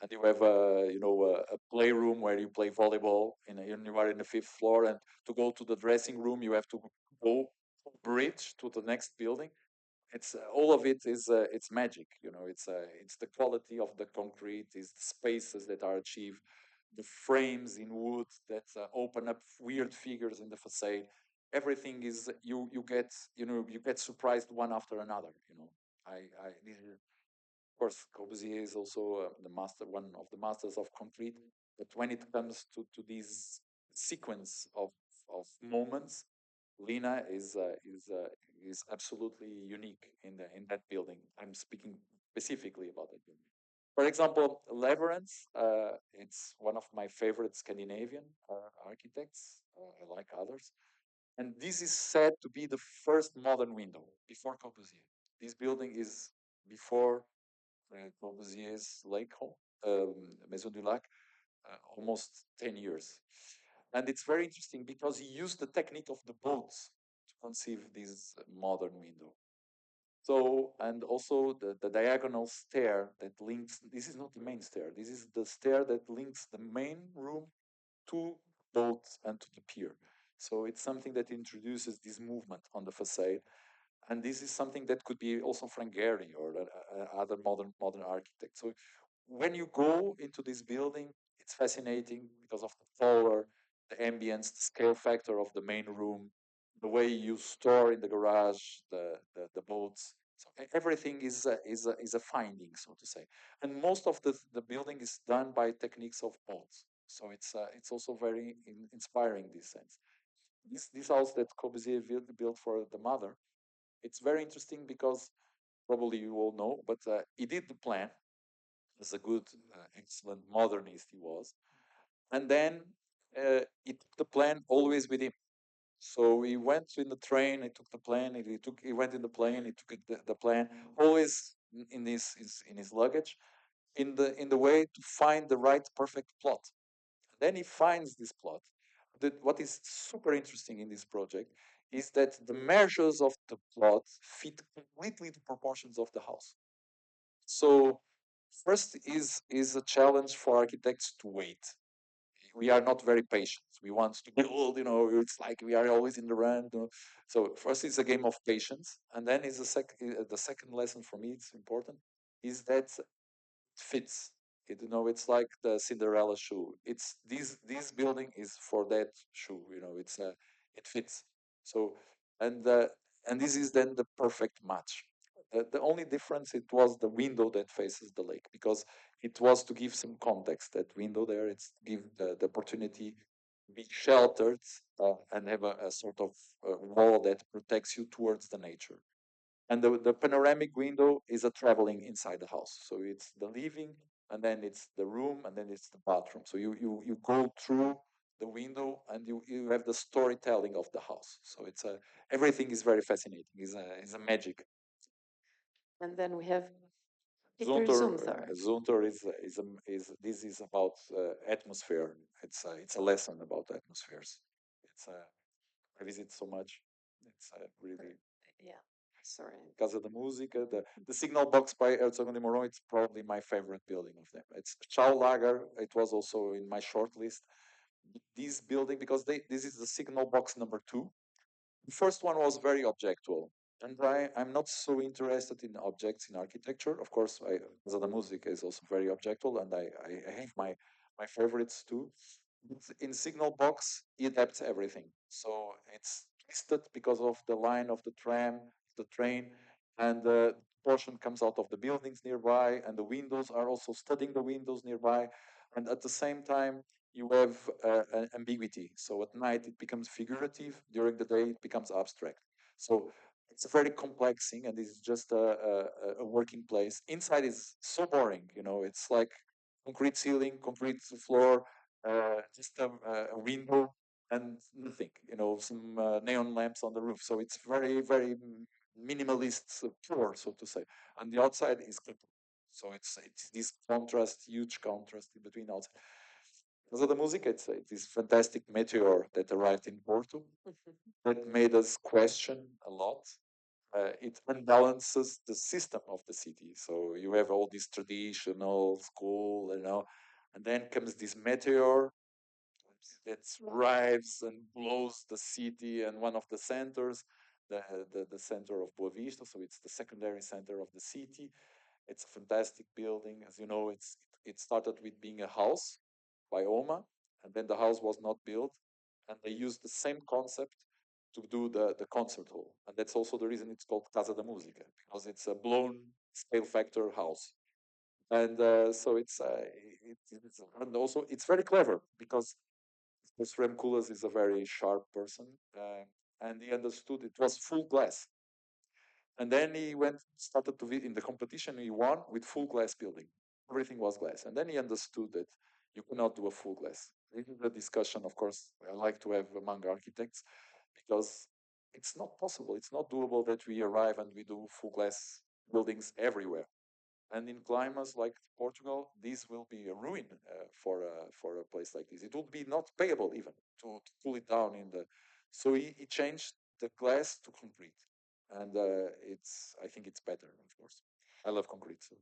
and you have a playroom where you play volleyball, and you are in the fifth floor, and to go to the dressing room, you have to go bridge to the next building. It's all of it is it's magic. It's the quality of the concrete, is the spaces that are achieved, the frames in wood that open up weird figures in the facade. Everything is you get you get surprised one after another. This is, of course, Corbusier is also the master, one of the masters of concrete. But when it comes to these sequence of moments, Lina is absolutely unique in that building. I'm speaking specifically about that building. For example, Leverance, it's one of my favorite Scandinavian architects. I like others. And this is said to be the first modern window before Corbusier. This building is before Corbusier's lake home, Maison du Lac, almost 10 years. And it's very interesting because he used the technique of the boats to conceive this modern window. So, and also the diagonal stair that links, this is not the main stair, this is the stair that links the main room to boats and to the pier. So it's something that introduces this movement on the facade. And this is something that could be also Frank Gehry or other modern architects. So when you go into this building, it's fascinating because of the color, the ambience, the scale factor of the main room, the way you store in the garage the boats. So everything is a finding, so to say. And most of the building is done by techniques of boats. So it's also very inspiring in this sense. This house that Corbusier built for the mother, it's very interesting because probably you all know, but he did the plan as a good, excellent modernist he was. And then he took the plan always with him. So he went in the train, he took the plan, he went in the plane, he took the plan, always in his luggage, in the way to find the right perfect plot. Then he finds this plot. What is super interesting in this project is that the measures of the plot fit completely the proportions of the house. So first is a challenge for architects to wait. We are not very patient. We want to build, it's like we are always in the run. So first it's a game of patience, and then is the second lesson for me. It's important is that it fits. It's like the Cinderella shoe. It's this building is for that shoe. It fits. So and and this is then the perfect match. The only difference it was the window that faces the lake because it was to give some context. That window there, it's to give the opportunity to be sheltered and have a sort of wall that protects you towards the nature. And the panoramic window is a traveling inside the house. So it's the living, and then it's the room, and then it's the bathroom. So you go through the window, and you have the storytelling of the house. So everything is very fascinating. Is a magic. And then we have Peter Zumthor. Zumthor is this is about atmosphere. It's a lesson about atmospheres. I visit so much. It's really Yeah, sorry. Casa da Música, the signal box by Herzog de Moron. It's probably my favorite building of them. It's Schaulager. It was also in my short list. This building because this is the signal box number 2. The first one was very objectual. And I'm not so interested in objects in architecture. Of course, Casa da Música is also very objectual, and I have my favorites too. In signal box, he adapts everything. So it's twisted because of the line of the tram, the train, and the portion comes out of the buildings nearby, and the windows are also studying the windows nearby. And at the same time, you have an ambiguity. So at night it becomes figurative, during the day it becomes abstract. So it's a very complex thing, and this is just a working place. Inside is so boring, it's like concrete ceiling, concrete floor, just a window and nothing, some neon lamps on the roof. So it's very, very minimalist, pure, so to say. And the outside is clean. So it's this contrast, huge contrast in between outside. Casa da Música, it's this fantastic meteor that arrived in Porto that made us question a lot. It unbalances the system of the city. So you have all this traditional school, and then comes this meteor that arrives and blows the city and one of the centers, the center of Boa Vista. So it's the secondary center of the city. It's a fantastic building. As you know, it started with being a house by Oma, and then the house was not built, and they used the same concept to do the concert hall. And that's also the reason it's called Casa da Música, because it's a blown scale factor house. And so and also it's very clever because Rem Koolhaas is a very sharp person, and he understood it was full glass. And then he started to in the competition. He won with full glass building. Everything was glass. And then he understood that you cannot do a full glass. This is a discussion, of course, I like to have among architects because it's not possible. It's not doable that we arrive and we do full glass buildings everywhere. And in climates like Portugal, this will be a ruin for a place like this. It would be not payable even to pull it down in the. So he changed the glass to concrete, and I think it's better, of course. I love concrete. So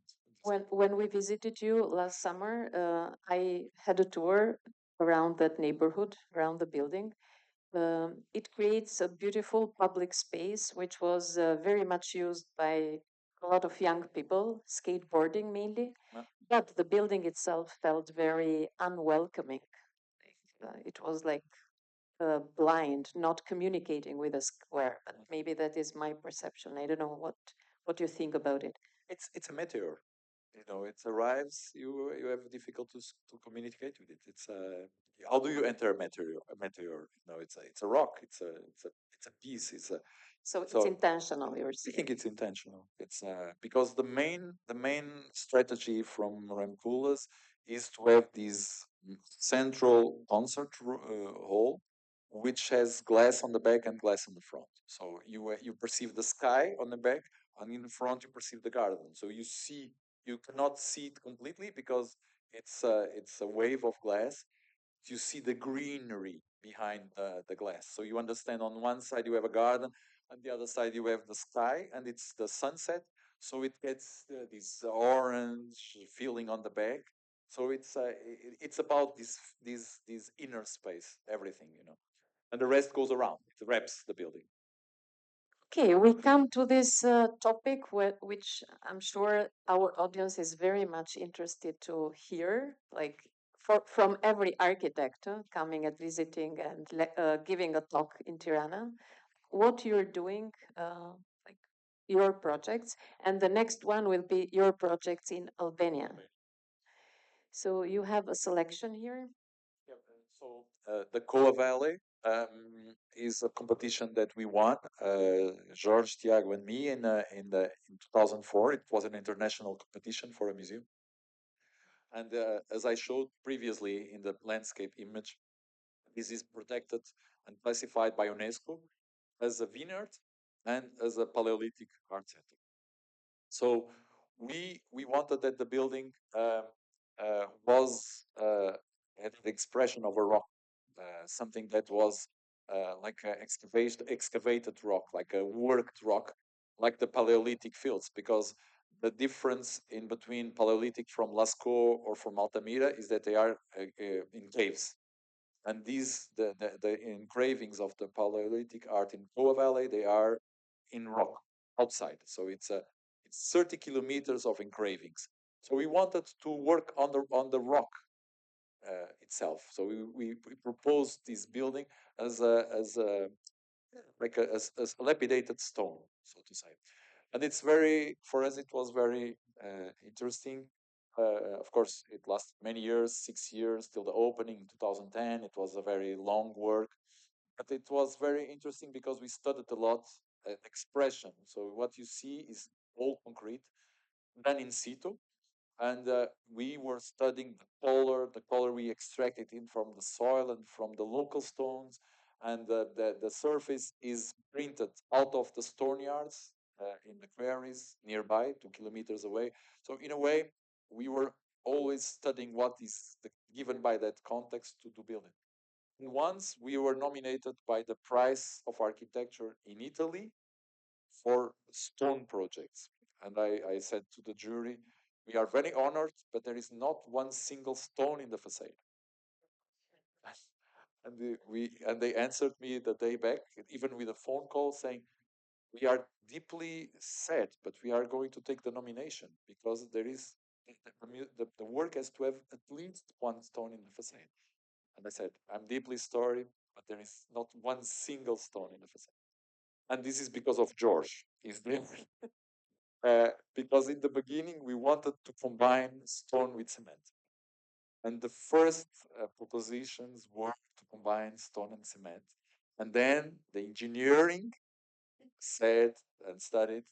when we visited you last summer, I had a tour around that neighborhood, around the building. It creates a beautiful public space, which was very much used by a lot of young people, skateboarding mainly. Yeah. But the building itself felt very unwelcoming. It was like blind, not communicating with a square. But maybe that is my perception. I don't know what you think about it. It's a meteor. It arrives. You have difficulty to communicate with it. How do you enter a meteor? It's a rock. It's a piece. So it's intentional. You're I saying. think it's intentional. It's because the main strategy from Rem Koolhaas is to have this central concert hall, which has glass on the back and glass on the front. So you perceive the sky on the back, and in the front you perceive the garden. So you cannot see it completely because it's a wave of glass. You see the greenery behind the glass. So you understand on one side you have a garden, on the other side you have the sky, and it's the sunset. So it gets this orange feeling on the back. So it's about this inner space, everything, and the rest goes around. It wraps the building. Okay, we come to this topic which I'm sure our audience is very much interested to hear, like from every architect coming and visiting and giving a talk in Tirana, what you're doing, like your projects, and the next one will be your projects in Albania. So you have a selection here. Yep. So the Coa Valley is a competition that we won, George, Tiago, and me in 2004. It was an international competition for a museum. And as I showed previously in the landscape image, this is protected and classified by UNESCO as a vineyard and as a Paleolithic art center. So we wanted that the building was had the expression of a rock, something that was like a excavated rock, like a worked rock, like the Paleolithic fields, because the difference in between Paleolithic from Lascaux or from Altamira is that they are in caves. And these, the engravings of the Paleolithic art in Coa Valley, they are in rock outside. So it's 30 kilometers of engravings. So we wanted to work on the rock itself. So we proposed this building as a like a lapidated stone, so to say. And it's very, for us, it was very interesting. Of course, it lasted many years, 6 years till the opening in 2010. It was a very long work, but it was very interesting because we studied a lot expression. So what you see is all concrete, done in situ, and we were studying the color we extracted in from the soil and from the local stones, and the surface is printed out of the stone yards in the quarries nearby, 2 kilometers away. So in a way, we were always studying what is given by that context to do building. And once we were nominated by the Prize of Architecture in Italy for stone projects. And I said to the jury, we are very honored, but there is not one single stone in the facade. And they answered me the day back, even with a phone call, saying, we are deeply sad, but we are going to take the nomination because there is the work has to have at least one stone in the facade. And I said, I'm deeply sorry, but there is not one single stone in the facade. And this is because of George. He's the because in the beginning we wanted to combine stone with cement. And the first propositions were to combine stone and cement. And then the engineering said and studied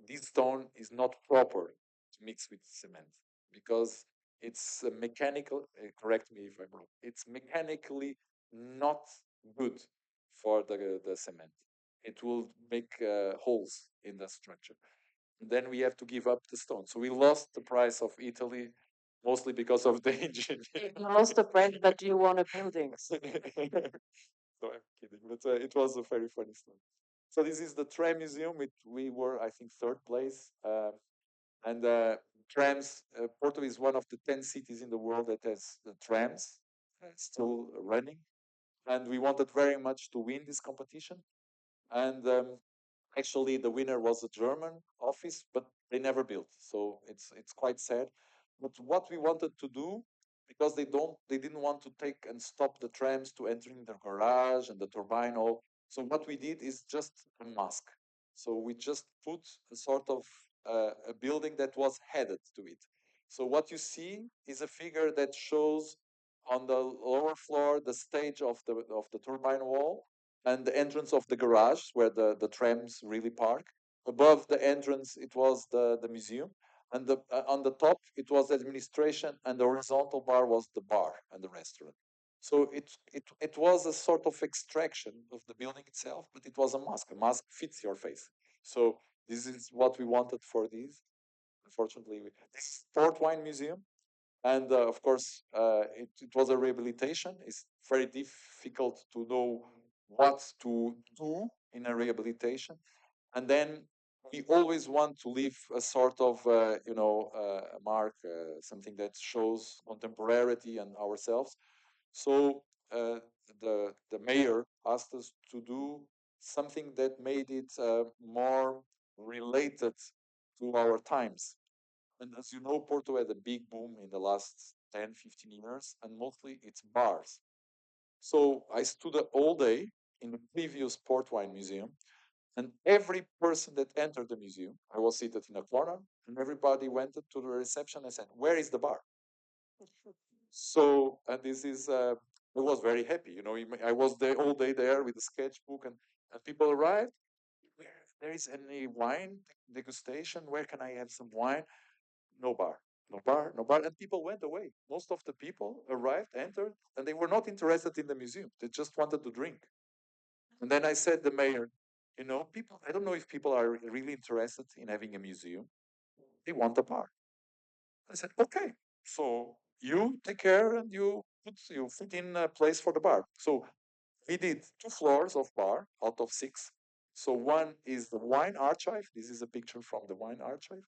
this stone is not proper to mix with cement because it's mechanical, correct me if I'm wrong, it's mechanically not good for the cement. It will make holes in the structure. Then we have to give up the stone. So we lost the prize of Italy mostly because of the engineering. You lost the prize, but you won a building. So I'm kidding, but it was a very funny story. So this is the tram museum. We were, I think, third place. And trams, Porto is one of the 10 cities in the world that has the trams still running. And we wanted very much to win this competition. And actually, the winner was a German office, but they never built. So it's quite sad. But what we wanted to do, because they didn't want to take and stop the trams to entering the garage and the turbine all. So what we did is just a mask. So we just put a sort of a building that was headed to it. So what you see is a figure that shows on the lower floor the stage of the turbine wall and the entrance of the garage where the trams really park. Above the entrance, it was the museum. And on the top, it was the administration, and the horizontal bar was the bar and the restaurant. So it was a sort of extraction of the building itself, but it was a mask. A mask fits your face. So this is what we wanted for these. Unfortunately, this is Port Wine Museum. And of course, it was a rehabilitation. It's very difficult to know what to do in a rehabilitation. And then we always want to leave a sort of, mark, something that shows contemporaneity and ourselves. So the mayor asked us to do something that made it more related to our times. And as you know, Porto had a big boom in the last 10, 15 years, and mostly it's bars. So I stood all day in the previous port wine museum, and every person that entered the museum, I was seated in a corner, and everybody went to the reception and said, "Where is the bar?" So, and this is, I was very happy. I was there all day there with a sketchbook, and people arrived. There is any wine degustation? Where can I have some wine? No bar, no bar, no bar. And people went away. Most of the people arrived, entered, and they were not interested in the museum. They just wanted to drink. And then I said, the mayor, people, I don't know if people are really interested in having a museum. they want a bar. I said, okay, so you take care and you fit in a place for the bar. So we did 2 floors of bar out of 6. So one is the wine archive. This is a picture from the wine archive.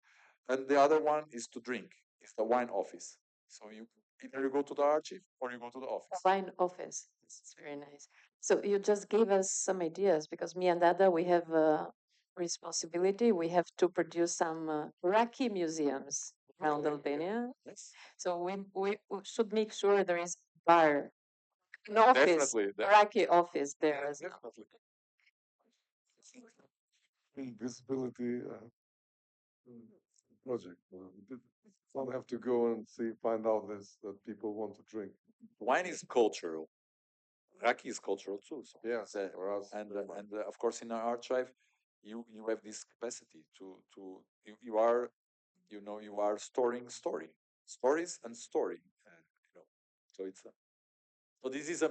And the other one is to drink. It's the wine office. So you either you go to the archive or you go to the office. Wine office. It's very nice. So you just gave us some ideas because me and Ada, we have a responsibility. We have to produce some Iraqi museums around Okay, Albania. yes. So we should make sure there is a bar, an office, Definitely. Iraqi office there as well. Definitely. Visibility project. We don't have to go and find out this that people want to drink. Wine is cultural. Iraqi is cultural too. So Yeah, the- for us. and of course in our archive, you have this capacity to you are you are storing stories and story. You know, so it's so this is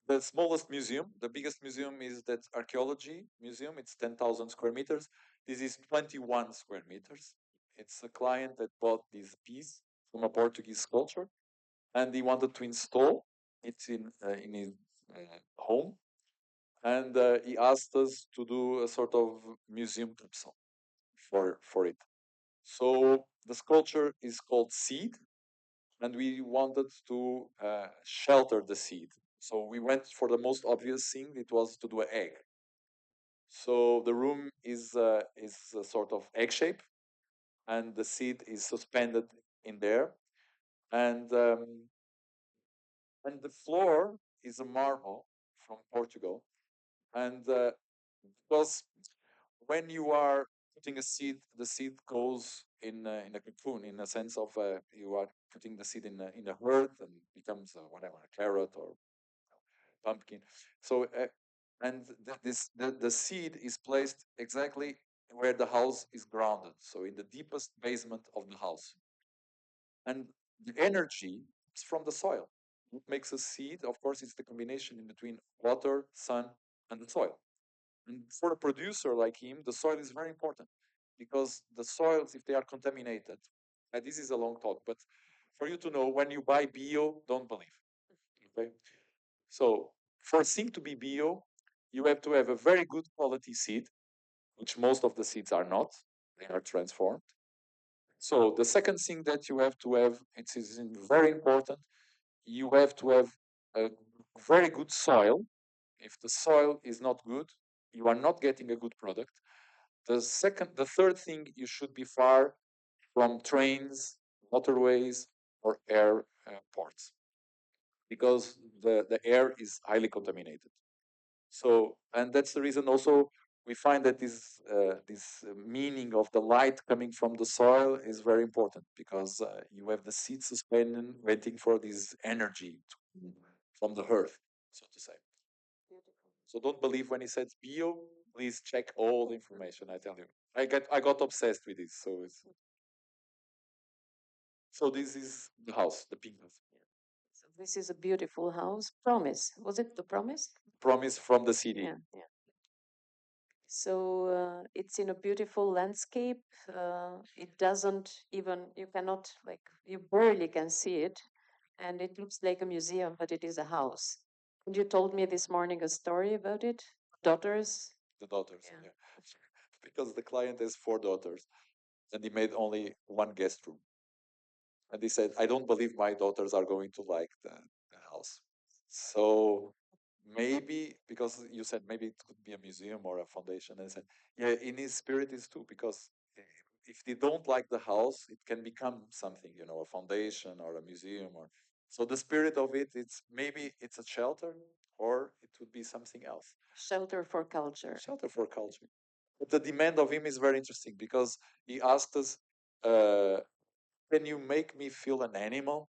the smallest museum. The biggest museum is that archaeology museum. It's 10,000 square meters. This is 21 square meters. It's a client that bought this piece from a Portuguese sculptor, and he wanted to install it in his home, and he asked us to do a sort of museum capsule for it. So the sculpture is called Seed, and we wanted to shelter the seed. So we went for the most obvious thing. It was to do an egg. So the room is a sort of egg shape, and the seed is suspended in there, and um, and the floor is a marble from Portugal, and because when you are putting a seed, the seed goes in a cocoon, in a sense of you are putting the seed in a earth and becomes whatever, a carrot or pumpkin. So and the seed is placed exactly where the house is grounded, so in the deepest basement of the house, and the energy is from the soil. What makes a seed, of course, it's the combination in between water, sun, and the soil. And for a producer like him, the soil is very important because the soils, if they are contaminated, and this is a long talk, but for you to know, when you buy bio, don't believe. Okay, so for a thing to be bio, you have to have a very good quality seed, which most of the seeds are not; they are transformed. So the second thing that you have to have, it is very important, you have to have a very good soil. If the soil is not good, you are not getting a good product. The third thing, you should be far from trains, motorways, or airports, because the air is highly contaminated. So, and that's the reason also we find that this meaning of the light coming from the soil is very important, because you have the seed suspended waiting for this energy from the earth, so to say. So don't believe when he says bio. Please check all the information. I tell you, I got obsessed with this. So this is the house, the pink house. So this is a beautiful house. Promise. Was it the Promise? Promise from the city. Yeah, yeah. So it's in a beautiful landscape. It doesn't even, you cannot, like, you barely can see it. And it looks like a museum, but it is a house. And you told me this morning a story about it. Daughters. The daughters. Yeah. Yeah. Because the client has 4 daughters, and he made only one guest room. And he said, I don't believe my daughters are going to like the house. So maybe, because you said maybe it could be a museum or a foundation. And I said, yeah, in his spirit is too, because if they don't like the house, it can become something, a foundation or a museum. Or so the spirit of it, it's maybe it's a shelter, or it would be something else. Shelter for culture. Shelter for culture. But the demand of him is very interesting, because he asked us, uh, can you make me feel an animal?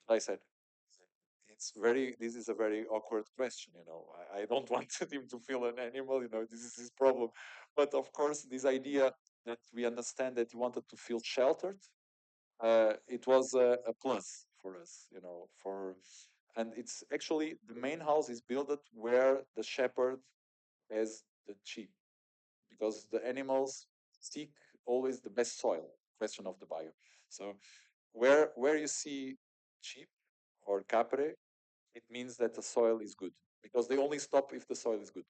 I said, this is a very awkward question. I don't want him to feel an animal, this is his problem. But of course, this idea that we understand that he wanted to feel sheltered, it was a plus for us, and it's actually the main house is built where the shepherd has the sheep, because the animals seek always the best soil. question of the buyer. So where you see cheap or capre, it means that the soil is good, because they only stop if the soil is good.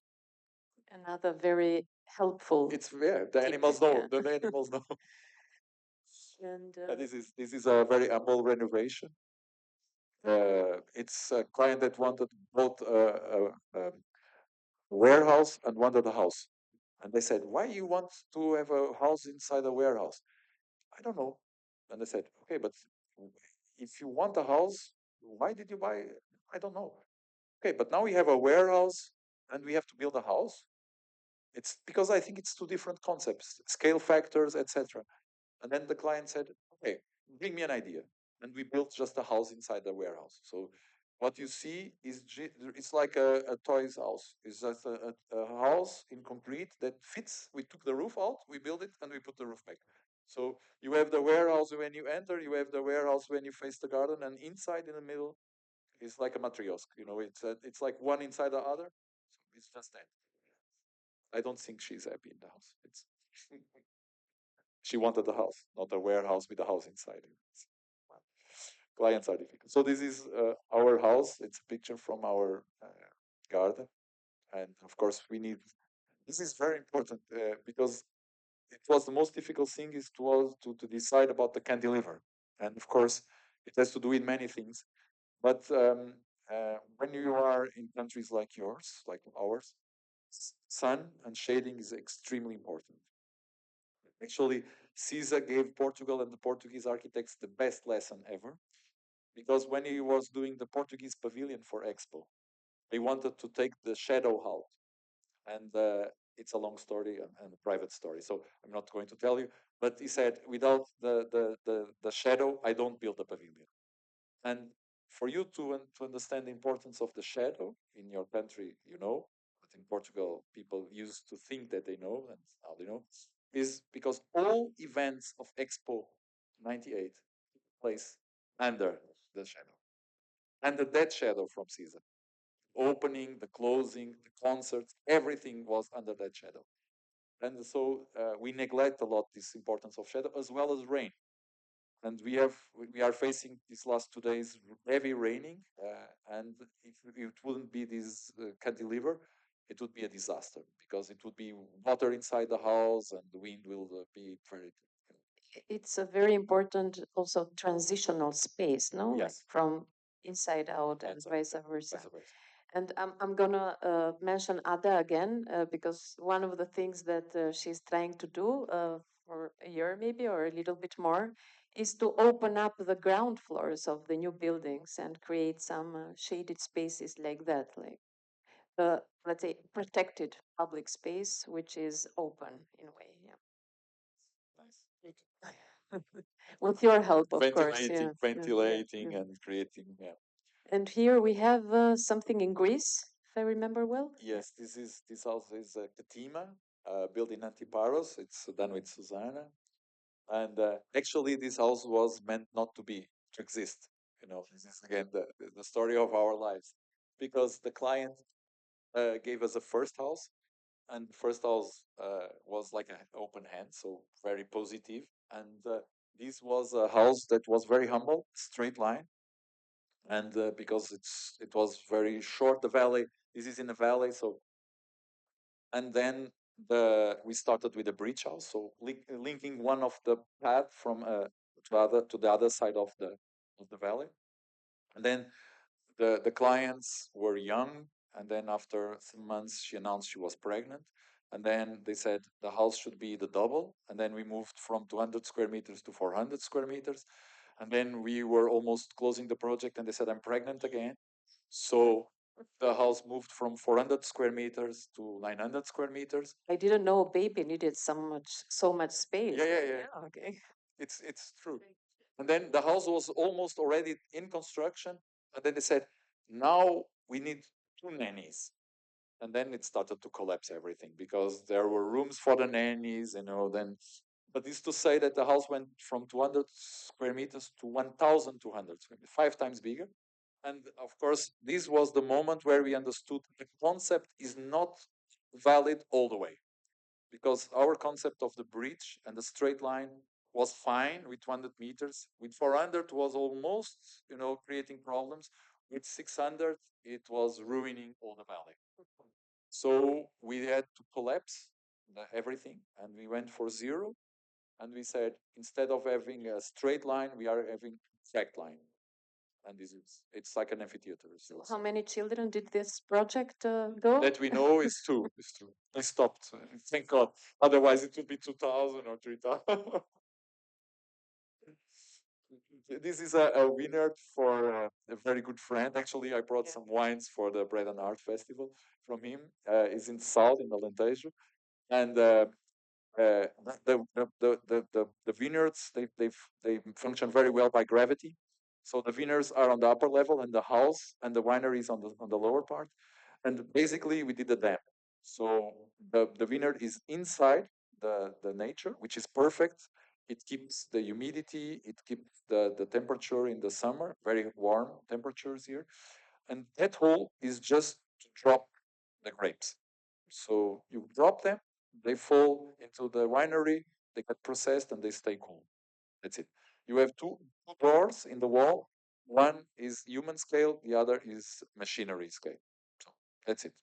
Another very helpful. It's the tip, animals know. yeah. The animals know. And This is a very humble renovation. It's a client that wanted both a warehouse and wanted a house. And they said, "Why you want to have a house inside a warehouse?" I don't know. And they said, "Okay, but if you want a house, why did you buy? I don't know." Okay, but now we have a warehouse and we have to build a house. It's because I think it's two different concepts, scale factors, etc. And then the client said, "Okay, bring me an idea." And we built just a house inside the warehouse. So what you see is it's like a toys house. It's just a house in concrete that fits. We took the roof out, we built it, and we put the roof back. So you have the warehouse when you enter, you have the warehouse when you face the garden, and inside in the middle is like a matryoshka. You know, it's like one inside the other. So it's just that. I don't think she's happy in the house. It's she wanted a house, not a warehouse with a house inside. Clients are difficult. So this is our house. It's a picture from our garden, and of course we need. This is very important because it was the most difficult thing is to decide about the cantilever, and of course it has to do with many things. But when you are in countries like yours, like ours, sun and shading is extremely important. Actually, Caesar gave Portugal and the Portuguese architects the best lesson ever, because when he was doing the Portuguese pavilion for Expo, they wanted to take the shadow out. And it's a long story and a private story, so I'm not going to tell you. But he said, without the shadow, I don't build a pavilion. And for you to understand the importance of the shadow in your country, you know, but in Portugal, people used to think that they know, and now they know, is because all events of Expo 98 took place under the shadow, under that shadow from Caesar. Opening, the closing, the concerts, everything was under that shadow. And so we neglect a lot this importance of shadow as well as rain. And we are facing these last 2 days heavy raining, and if it wouldn't be this cantilever, it would be a disaster, because it would be water inside the house and the wind will be very. It's a very important also transitional space, no? Like Yes. from inside out and Inside, vice versa. vice versa. And I'm gonna mention Ada again because one of the things that she's trying to do for a year maybe or a little bit more is to open up the ground floors of the new buildings and create some shaded spaces like that, like let's say protected public space which is open in a way. Yeah. Nice. With your help, of course. Ventilating, Yeah. ventilating, and creating. Yeah. And here we have something in Greece, if I remember well. Yes, this house is a Katima, built in Antiparos. It's done with Susanna, and actually this house was meant not to exist. You know, this is again the story of our lives, because the client gave us a first house, and the first house was like an open hand, so very positive, and this was a house that was very humble, straight line, and because it was very short, the valley. This is in a valley, so. And then we started with a bridge house, so linking one of the path from to the other side of the valley. And then the clients were young, and then after some months she announced she was pregnant, and then they said the house should be the double, and then we moved from 200 square meters to 400 square meters, and then we were almost closing the project, and they said I'm pregnant again, so the house moved from 400 square meters to 900 square meters. I didn't know a baby needed so much space. Yeah. Okay. It's true. And then the house was almost already in construction, and then they said, now we need 2 nannies. And then it started to collapse everything, because there were rooms for the nannies, you know. Then, but this to say that the house went from 200 square meters to 1,200 square meters, 5 times bigger. And of course, this was the moment where we understood the concept is not valid all the way, because our concept of the bridge and the straight line was fine with 200 meters. With 400 was almost, creating problems. With 600, it was ruining all the valley. So we had to collapse everything, and we went for zero. And we said, instead of having a straight line, we are having track line. And it's like an amphitheater. So how many children did this project go? That we know is two. Is two. I stopped. Thank God. Otherwise, it would be 2,000 or 3,000. This is a winner for a very good friend. Actually, I brought some wines for the Bread and Art Festival from him. He's in the south, in Alentejo. And the vineyards, they function very well by gravity. So the vineyards are on the upper level, and the house and the winery is on the lower part. And basically, we did a dam. So the vineyard is inside the nature, which is perfect. It keeps the humidity, it keeps the temperature in the summer, very warm temperatures here. And that hole is just to drop the grapes. So you drop them, they fall into the winery, they get processed, and they stay cool. That's it. You have two doors in the wall. One is human scale, the other is machinery scale. So that's it.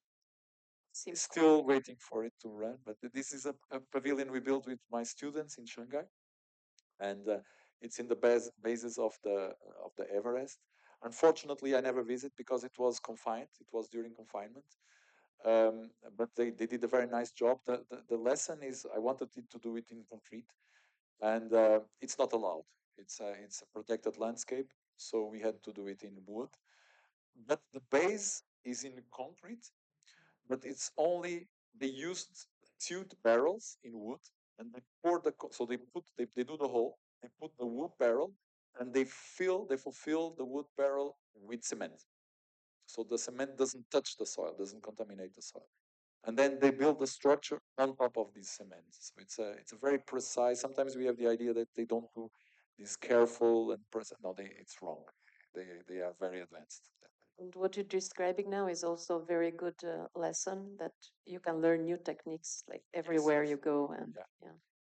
Seems Still waiting for it to run, but this is a pavilion we built with my students in Shanghai, and it's in the bases of the Everest. Unfortunately, I never visit because it was confined. It was during confinement, but they did a very nice job. The lesson is I wanted it to do it in concrete, and it's not allowed. It's a protected landscape, so we had to do it in wood. But the base is in concrete, but it's only they used tube barrels in wood, and they pour so they do the hole, they put the wood barrel, and they fulfill the wood barrel with cement, so the cement doesn't touch the soil, doesn't contaminate the soil, and then they build the structure on top of this cement. So it's a very precise. Sometimes we have the idea that they don't do this careful and precise. No, it's wrong. They are very advanced. And what you're describing now is also a very good lesson that you can learn new techniques like everywhere you go. And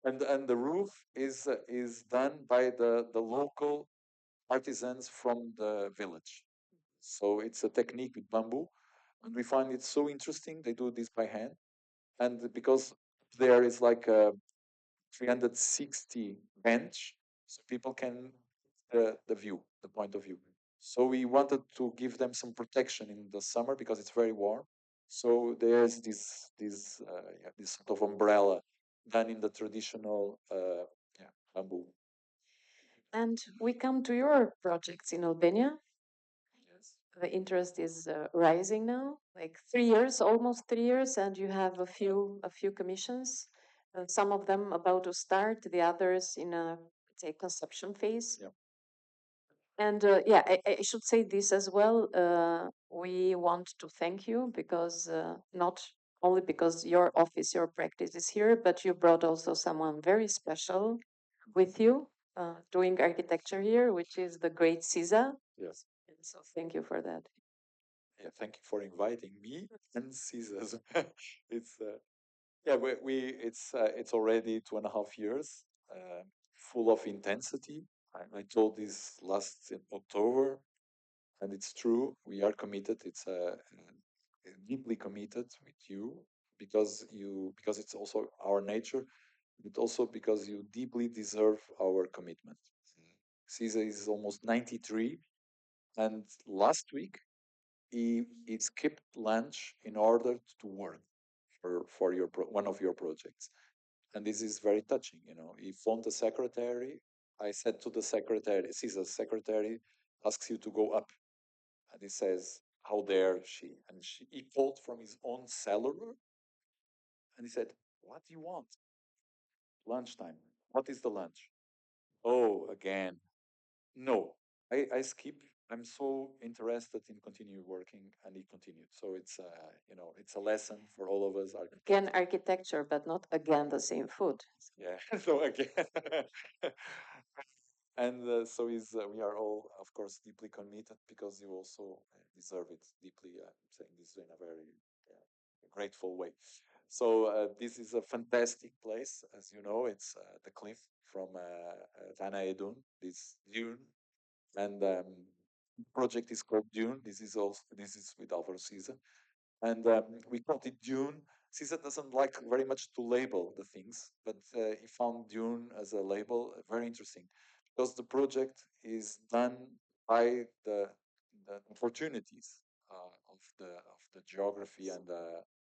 And the roof is done by the local artisans from the village. So it's a technique with bamboo, and we find it so interesting. They do this by hand, and because there is like a 360 bench, so people can the view, the point of view. So we wanted to give them some protection in the summer because it's very warm. So there's this sort of umbrella done in the traditional bamboo. And we come to your projects in Albania. Yes. The interest is rising now, like 3 years, almost 3 years, and you have a few commissions. Some of them about to start, the others in a, let's say, conception phase. Yeah. And I should say this as well. We want to thank you because not only because your office, your practice is here, but you brought also someone very special with you doing architecture here, which is the great Caesar. Yes. And so thank you for that. Yeah, thank you for inviting me and Caesars. It's it's already 2.5 years, full of intensity. I told this last in October, and it's true. We are committed. It's deeply committed with you because it's also our nature, but also because you deeply deserve our commitment. Caesar is almost 93, and last week he skipped lunch in order to work for one of your projects, and this is very touching. He phoned the secretary. I said to the secretary, Caesar's secretary asks you to go up, and he says, "How dare she?" And he called from his own cellar, and he said, "What do you want?" Lunchtime. What is the lunch? Oh, again. No, I skip. I'm so interested in continue working, and he continued. So it's a lesson for all of us. Again, architecture, but not again the same food. Yeah. So again, and so is we are all, of course, deeply committed because you also deserve it deeply. I'm saying this in a very grateful way. So this is a fantastic place, as you know. It's the cliff from Tana Edun, this dune, and project is called Dune. This is with Alvaro Siza, and we called it Dune. Caesar doesn't like very much to label the things, but he found Dune as a label very interesting because the project is done by the opportunities of the geography and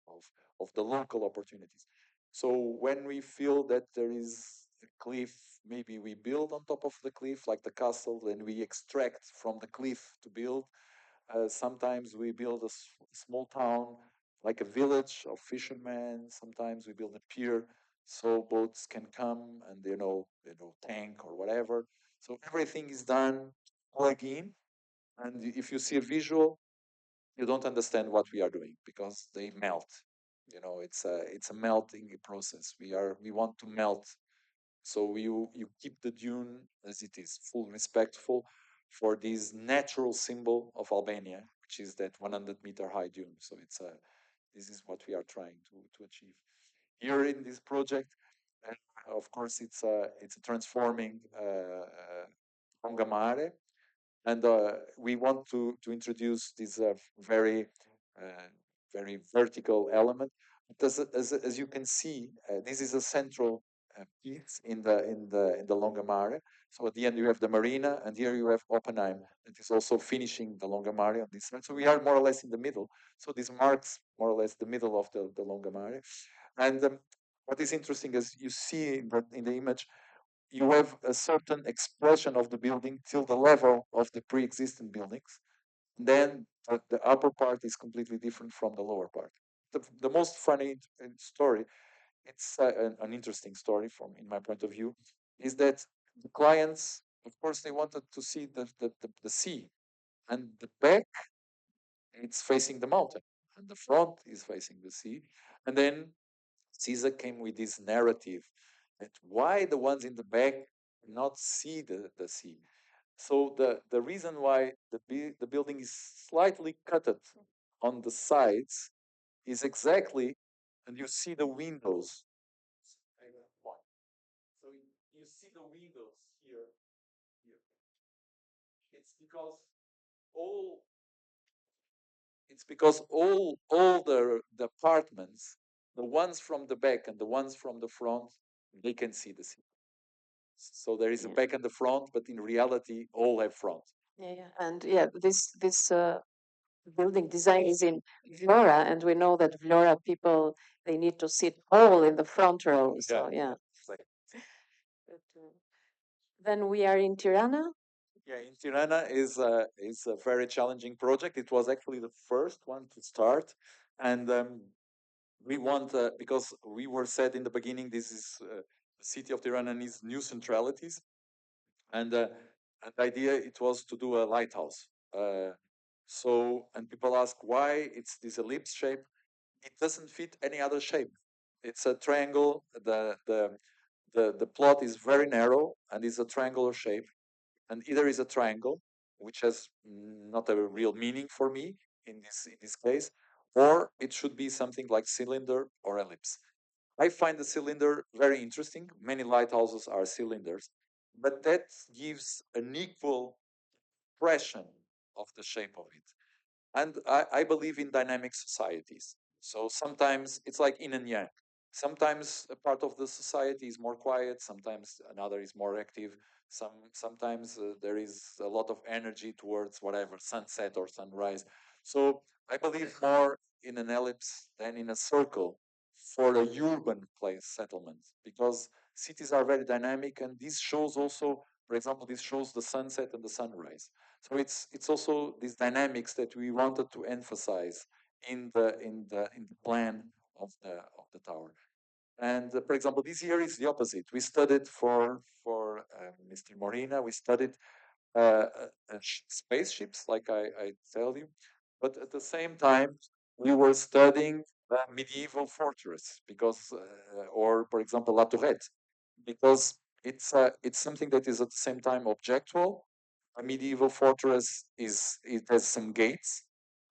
of of the local opportunities. So when we feel that there is a cliff, maybe we build on top of the cliff, like the castle, then we extract from the cliff to build. Sometimes we build a small town, like a village of fishermen. Sometimes we build a pier so boats can come and tank or whatever. So everything is done plug in, and if you see a visual, you don't understand what we are doing because they melt. It's a melting process. We want to melt, so you keep the dune as it is, full respectful for this natural symbol of Albania, which is that 100-meter high dune. So this is what we are trying to achieve here in this project. And of course, it's a transforming Longamare, and we want to introduce this uh, very vertical element. But as you can see, this is a central piece in the Longamare. So at the end you have the marina, and here you have Oppenheim that is also finishing the Longamare on this side. So we are more or less in the middle. So this marks more or less the middle of the Longamare. And what is interesting, as you see in the image, you have a certain expression of the building till the level of the pre-existing buildings. Then the upper part is completely different from the lower part. The most funny story, it's an interesting story from in my point of view, is that the clients, of course, they wanted to see the sea, and the back, it's facing the mountain, and the front is facing the sea. And then Caesar came with this narrative that why the ones in the back not see the sea. So the reason why the building is slightly cutted on the sides is exactly, and you see the windows. So you see the windows here. It's because all all the apartments, the ones from the back and the ones from the front, they can see the sea. So there is a back and the front, but in reality, all have front. And this building design is in Vlora, and we know that Vlora people, they need to sit all in the front row. So Exactly. then we are in Tirana. Yeah, in Tirana is a very challenging project. It was actually the first one to start, and we want because we were said in the beginning this is the city of Tirana needs new centralities, and the idea it was to do a lighthouse. And people ask why it's this ellipse shape. It doesn't fit any other shape. It's a triangle. The plot is very narrow and is a triangular shape, and either is a triangle, which has not a real meaning for me in this case, or it should be something like cylinder or ellipse. I find the cylinder very interesting. Many lighthouses are cylinders, but that gives an equal impression of the shape of it. And I believe in dynamic societies. So sometimes it's like yin and yang. Sometimes a part of the society is more quiet. Sometimes another is more active. Sometimes there is a lot of energy towards whatever sunset or sunrise. So I believe more in an ellipse than in a circle for a urban place settlement, because cities are very dynamic, and this shows also, for example, this shows the sunset and the sunrise. So it's also these dynamics that we wanted to emphasize in the plan of the tower. And for example, this year is the opposite. We studied for Mr. Morina. We studied spaceships, like I tell you, but at the same time we were studying medieval fortress because, or for example, La Tourette, because it's something that is at the same time objectual. A medieval fortress it has some gates,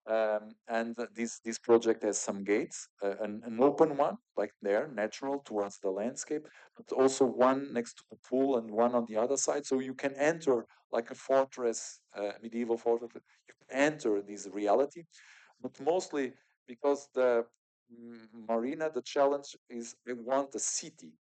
And this project has some gates, an open one, like there, natural towards the landscape, but also one next to the pool and one on the other side. So you can enter like a fortress, medieval fortress. You can enter this reality, but mostly because the marina, the challenge is I want a city.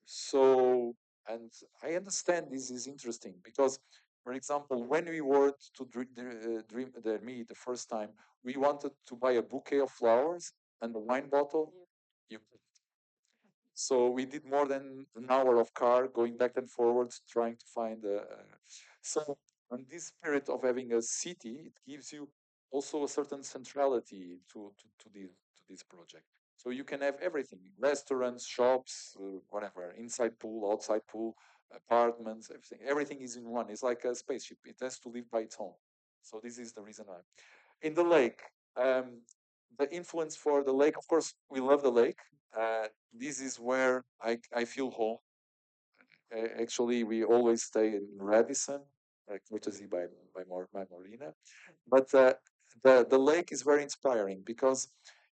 So, and I understand this is interesting because, for example, when we were to dream me the first time, we wanted to buy a bouquet of flowers and a wine bottle. You, so we did more than an hour of car going back and forwards trying to find a. So, on this spirit of having a city, it gives you also a certain centrality to this project. So you can have everything: restaurants, shops, whatever, inside pool, outside pool, apartments, everything. Everything is in one. It's like a spaceship. It has to live by its own. So this is the reason why. In the lake, the influence for the lake, of course, we love the lake. This is where I feel home. Actually, we always stay in Radisson, courtesy by Marina. But the lake is very inspiring because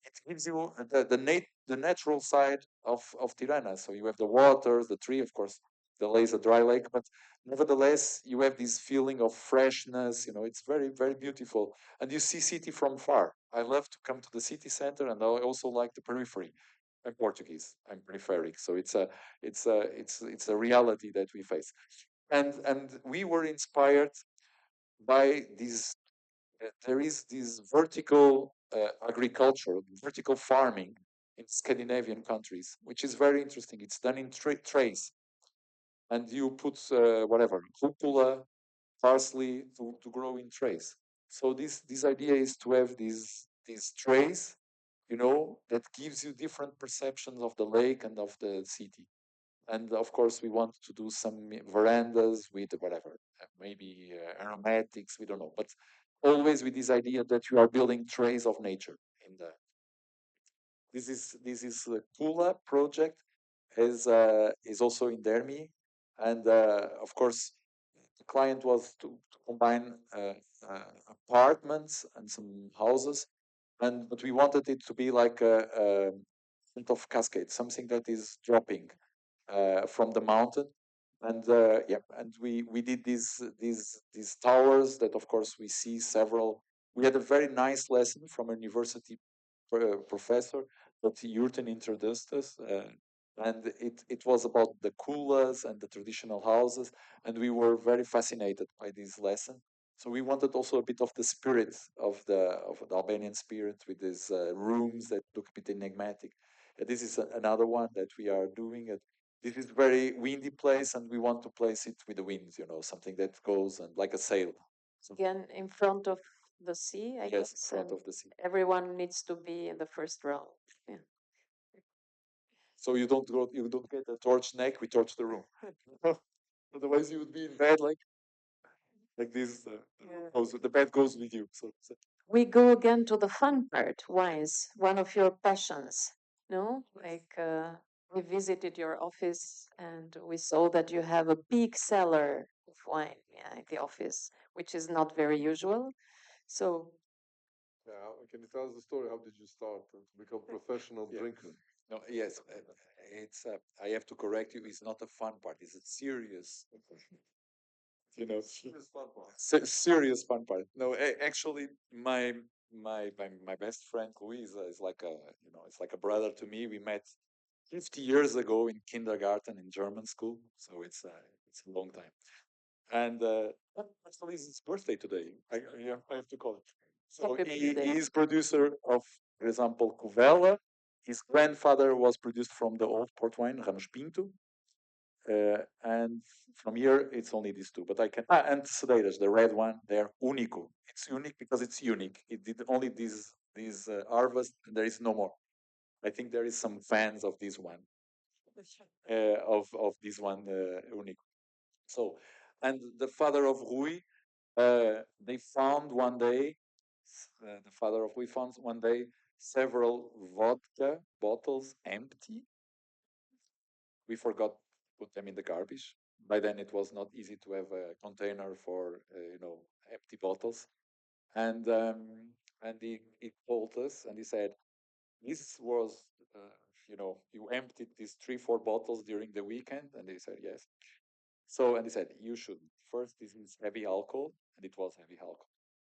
it gives you the natural side of Tirana. So you have the waters, the tree, of course. The lake is a dry lake, but nevertheless, you have this feeling of freshness. You know, it's very, very beautiful, and you see city from far. I love to come to the city center, and I also like the periphery. I'm Portuguese. I'm peripheric, so it's a reality that we face, and we were inspired by these. There is this vertical agriculture, vertical farming in Scandinavian countries, which is very interesting. It's done in trays, and you put whatever cupula, parsley to grow in trays. So this idea is to have these trays, you know, that gives you different perceptions of the lake and of the city. And of course, we want to do some verandas with whatever, maybe aromatics, we don't know, but always with this idea that you are building trays of nature in the. This is the Kula project is also in Dermi, and of course, the client was to combine apartments and some houses, and but we wanted it to be like a sort of cascade, something that is dropping from the mountain. And yeah, and we did these towers that, of course, we see several. We had a very nice lesson from a university professor that Jurten introduced us, and it was about the kulas and the traditional houses, and we were very fascinated by this lesson. So we wanted also a bit of the spirit of the Albanian spirit with these rooms that look a bit enigmatic. This is another one that we are doing. This is very windy place, and we want to place it with the wind. You know, something that goes and like a sail. So, Again, in front of the sea, I yes, guess. in front And of the sea. everyone needs to be in the first row. Yeah. So you don't get a torch neck. We torch the room. Otherwise, you would be in bed like this. The bed goes with you. So We go again to the fun part. Wines, one of your passions. No, like we visited your office and we saw that you have a big cellar of wine, yeah, at the office, which is not very usual. So Yeah, can you tell us the story? How did you start to become professional yeah. drinker? No, yes, it's. I have to correct you. It's not a fun part. It's a serious. You know, Serious fun part. serious fun part. No, actually, my best friend Luisa is like a it's like a brother to me. We met 50 years ago in kindergarten in German school, so it's a long time. And actually, it's his birthday today. Yeah, I have to call it. So happy he birthday. is producer of, for example, Cuvela. His grandfather was produced from the old port wine Ramos Pinto. And from here, it's only these two. But I can and Cedeiras, the red one, they're unico. It's unique because it's unique. It did only these harvest. And there is no more. I think there is some fans of this one, of this one unico. So, and the father of Rui, they found one day. The father of Rui found one day several vodka bottles empty. We forgot to put them in the garbage. By then, it was not easy to have a container for empty bottles, and and he told us, and he said, this was, you emptied these 3, 4 bottles during the weekend, and they said yes. So, and he said, you should first, this is heavy alcohol, and it was heavy alcohol.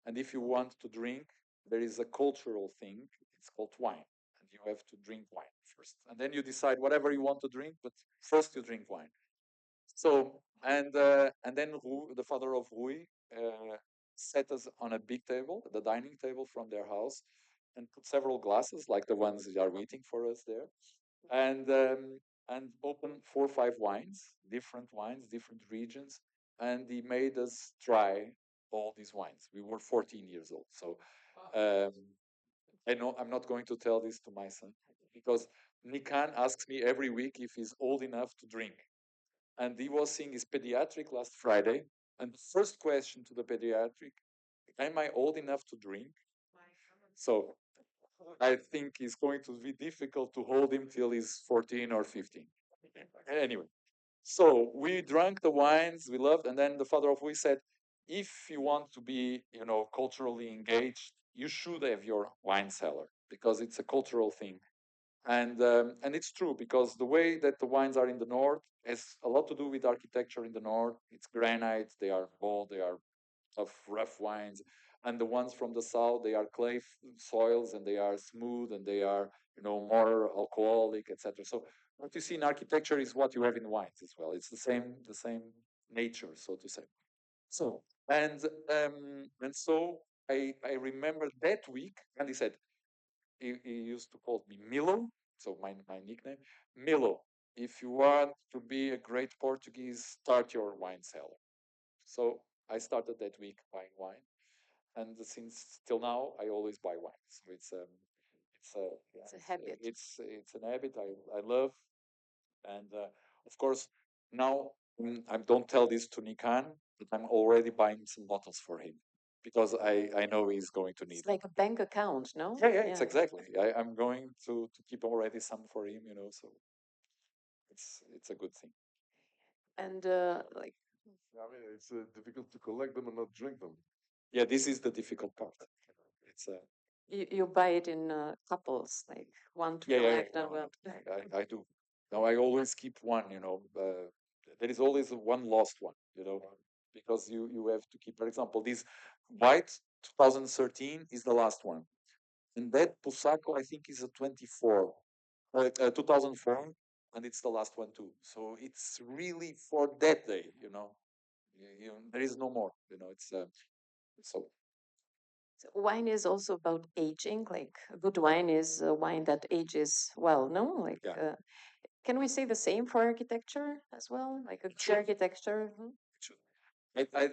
And if you want to drink, there is a cultural thing. It's called wine, and you have to drink wine first, and then you decide whatever you want to drink. But first, you drink wine. So, and then the father of Rui set us on a big table, the dining table from their house, and put several glasses, like the ones that are waiting for us there, and opened 4 or 5 wines, different regions, and he made us try all these wines. We were 14 years old, so um, I know I'm not going to tell this to my son because Nikan asks me every week if he's old enough to drink, and he was seeing his pediatric last Friday, and the first question to the pediatric, am I old enough to drink? So I think it's going to be difficult to hold him till he's 14 or 15. Anyway, so we drank the wines we loved, and then the father of we said, if you want to be, culturally engaged, you should have your wine cellar because it's a cultural thing. And it's true because the way that the wines are in the north has a lot to do with architecture in the north. It's granite, they are bold, they are of rough wines, and the ones from the south, they are clay soils, and they are smooth, and they are more alcoholic, etc. So what you see in architecture is what you have in wines as well. It's the same nature, so to say. So and so I remember that week, and he said, he used to call me Milo, so my nickname, Milo. If you want to be a great Portuguese, start your wine cellar. So I started that week buying wine, and since till now I always buy wine. So It's a habit. it's an habit I love, and of course now I don't tell this to Nikan, but I'm already buying some bottles for him because I know he's going to need It's like a bank account, no? yeah, it's exactly. I'm going to keep already some for him, so it's a good thing. And like, I mean, it's difficult to collect them and not drink them. Yeah, this is the difficult part. It's you buy it in couples, like one to yeah, collect no, and well. I do. Now I always keep one. There is always one lost one. Because you have to keep. For example, this white 2013 is the last one, and that Pusako I think is a 2004, and it's the last one too. So it's really for that day. There is no more. It's so So wine is also about aging. Like a good wine is a wine that ages well, no? Like, yeah. can we say the same for architecture as well? Like a good architecture? Mhm. It should.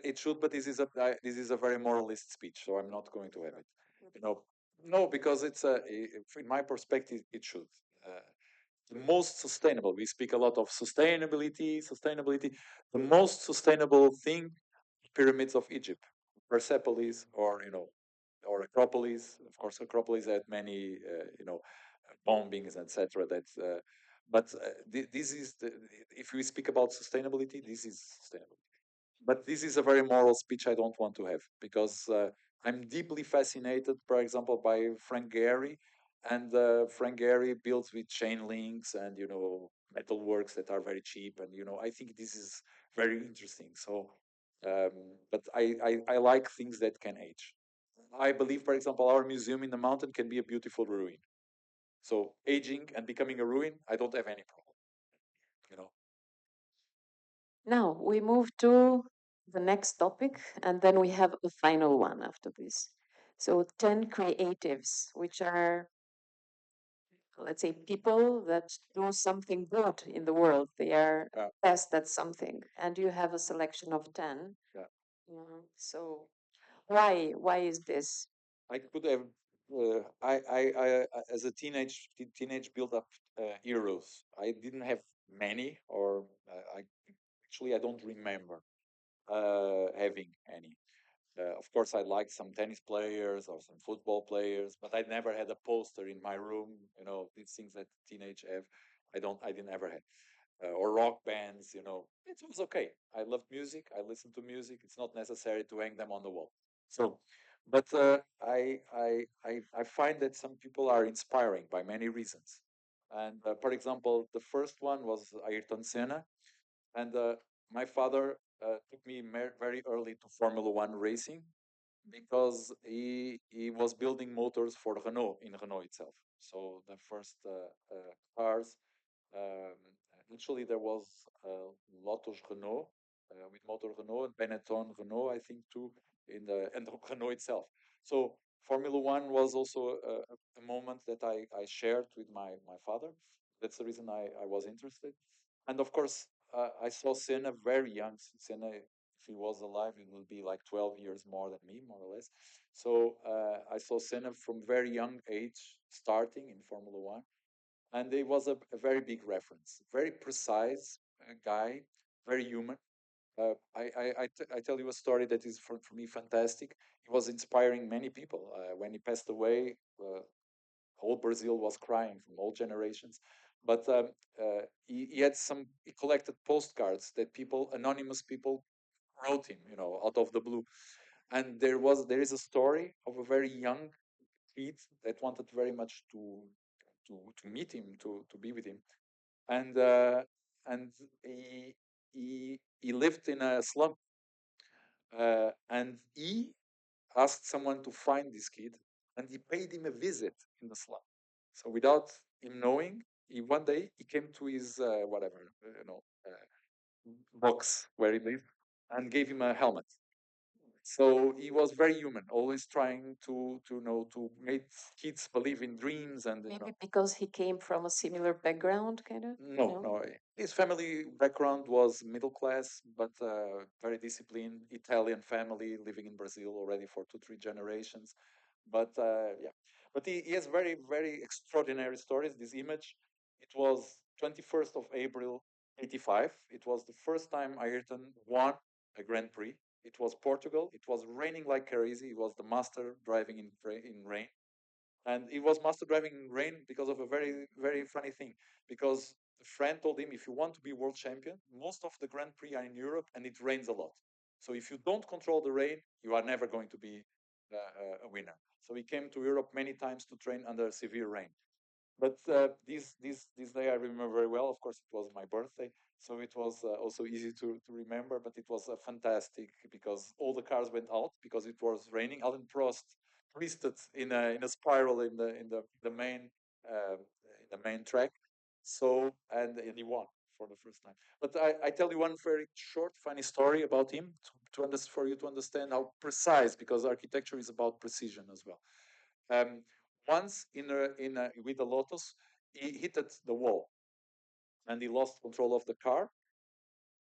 It should, but this is a very moralist speech, so I'm not going to have it. No, because in my perspective, it should. The most sustainable. We speak a lot of sustainability. The most sustainable thing, pyramids of Egypt, Persepolis, or Acropolis. Of course, Acropolis had many, bombings, etc. But this is if we speak about sustainability, this is sustainable. But this is a very moral speech I don't want to have because I'm deeply fascinated, for example, by Frank Gehry, and Frank Gehry builds with chain links and metal works that are very cheap, and I think this is very interesting. So, but I like things that can age. I believe, for example, our museum in the mountain can be a beautiful ruin. So aging and becoming a ruin, I don't have any problem. Now we move to the next topic, and then we have a final one after this. So 10 creatives, which are, let's say, people that do something good in the world. They are Yeah. best at something, and you have a selection of 10. Yeah. So why is this? I could have. As a teenage build up heroes. I didn't have many, or I don't remember having any. Of course, I liked some tennis players or some football players, but I never had a poster in my room. These things that teenage have. I didn't ever have. Or rock bands. It was okay. I loved music. I listened to music. It's not necessary to hang them on the wall. So But I find that some people are inspiring by many reasons. And for example, the first one was Ayrton Senna. And my father took me very early to Formula One racing because he was building motors for Renault in Renault itself. So the first cars, um, actually there was Lotus Renault with motor Renault and Benetton Renault, I think too, in the and Renault itself. So Formula One was also a moment that I shared with my father. That's the reason I was interested. And of course, I saw Senna very young. Senna, if he was alive, he would be like 12 years more than me, more or less. So I saw Senna from very young age starting in Formula One. And he was a very big reference, very precise guy, very human. I tell you a story that is for me fantastic. He was inspiring many people. When he passed away, whole Brazil was crying from all generations. But he had he collected postcards that people, anonymous people, wrote him, out of the blue. And there is a story of a very young kid that wanted very much to meet him, to be with him, and and he lived in a slum, and he asked someone to find this kid, and he paid him a visit in the slum. So without him knowing, one day he came to his whatever box where he lived and gave him a helmet. So he was very human, always trying to make kids believe in dreams and Maybe because he came from a similar background, kind of? No, no. His family background was middle class, but very disciplined Italian family living in Brazil already for 2, 3 generations. But yeah, but he has very, very extraordinary stories. This image, it was 21st of April, 85. It was the first time Ayrton won a Grand Prix. It was Portugal. It was raining like crazy. He was the master driving in rain. And he was master driving in rain because of a very, very funny thing. Because a friend told him, if you want to be world champion, most of the Grand Prix are in Europe and it rains a lot. So if you don't control the rain, you are never going to be a winner. So he came to Europe many times to train under severe rain. But this day I remember very well. Of course, it was my birthday, so it was also easy to remember. But it was fantastic because all the cars went out because it was raining. Alan Prost twisted in a spiral in the main in the main track. So and he won for the first time. But I tell you one very short, funny story about him for you to understand how precise, because architecture is about precision as well. Um, Once with the Lotus, he hit the wall and he lost control of the car.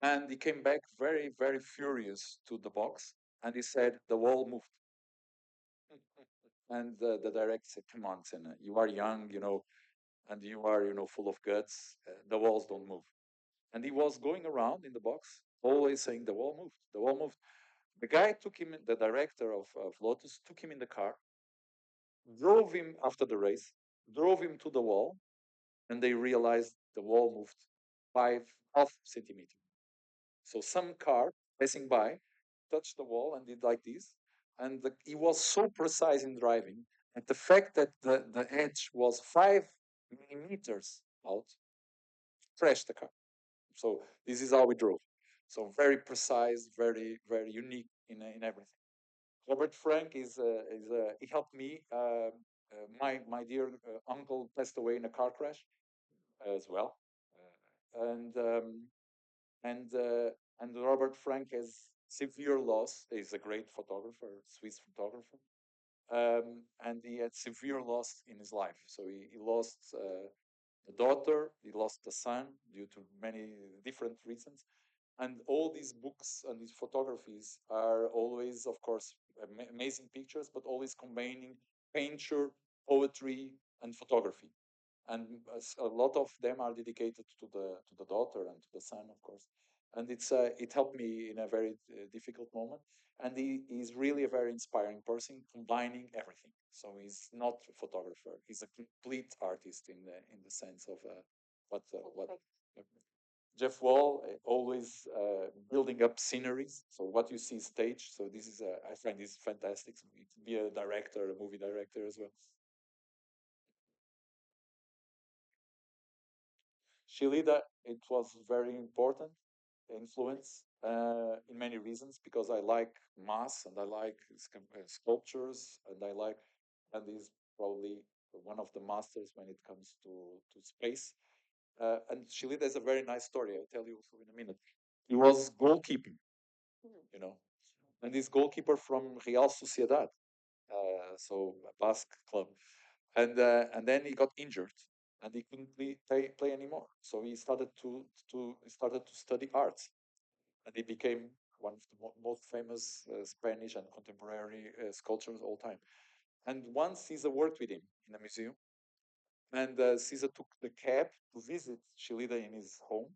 And he came back very, very furious to the box and he said, the wall moved. And the director said, come on, Senna, you are young, and you are, full of guts. The walls don't move. And he was going around in the box, always saying, the wall moved, the wall moved. The guy took him, the director of Lotus, took him in the car, drove him after the race, drove him to the wall, and they realized the wall moved 5 ½ centimeter. So some car passing by touched the wall and did like this. And he was so precise in driving that the fact that the edge was 5 millimeters out crashed the car. So this is how we drove. So very precise, very, very unique in everything. Robert Frank he helped me. My dear uncle passed away in a car crash as well, and and uh, and Robert Frank has severe loss. He's a great photographer, Swiss photographer, and he had severe loss in his life. So he lost the daughter, he lost the son due to many different reasons. And all these books and these photographies are always, of course, amazing pictures, but always combining painting, poetry, and photography. And a lot of them are dedicated to the daughter and to the son, of course. And it helped me in a very difficult moment. And he's really a very inspiring person, combining everything. So he's not a photographer; he's a complete artist in the sense of what. Jeff Wall always building up sceneries. So what you see stage. So this is I find this fantastic. So it could be a director, a movie director as well. Shilida, it was very important influence in many reasons because I like mass and I like sculptures and I like, and he's probably one of the masters when it comes to space. And Shilida is a very nice story. I'll tell you also in a minute. He was goalkeeping, you know, and this goalkeeper from Real Sociedad, so a Basque club, and then he got injured and he couldn't play anymore. So he started to study art, and he became one of the most famous Spanish and contemporary sculptors of all time. And once Caesar worked with him in a museum, and Caesar took the cab to visit Shilida in his home,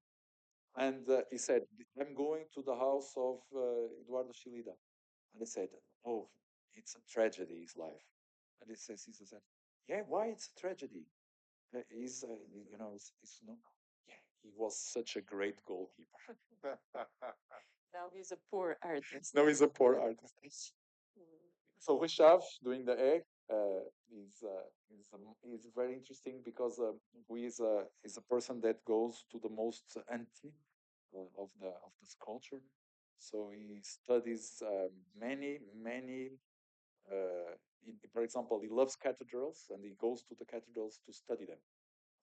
and he said, "I'm going to the house of Eduardo Shilida." And he said, "Oh, it's a tragedy, his life." And Caesar said, "Yeah, why it's a tragedy? He's, it's not. Yeah, he was such a great goalkeeper." Now he's a poor artist. No, he's a poor artist. So Rishav doing the egg is very interesting because he is a person that goes to the most antique of the sculpture. So he studies many. For example, he loves cathedrals and he goes to the cathedrals to study them.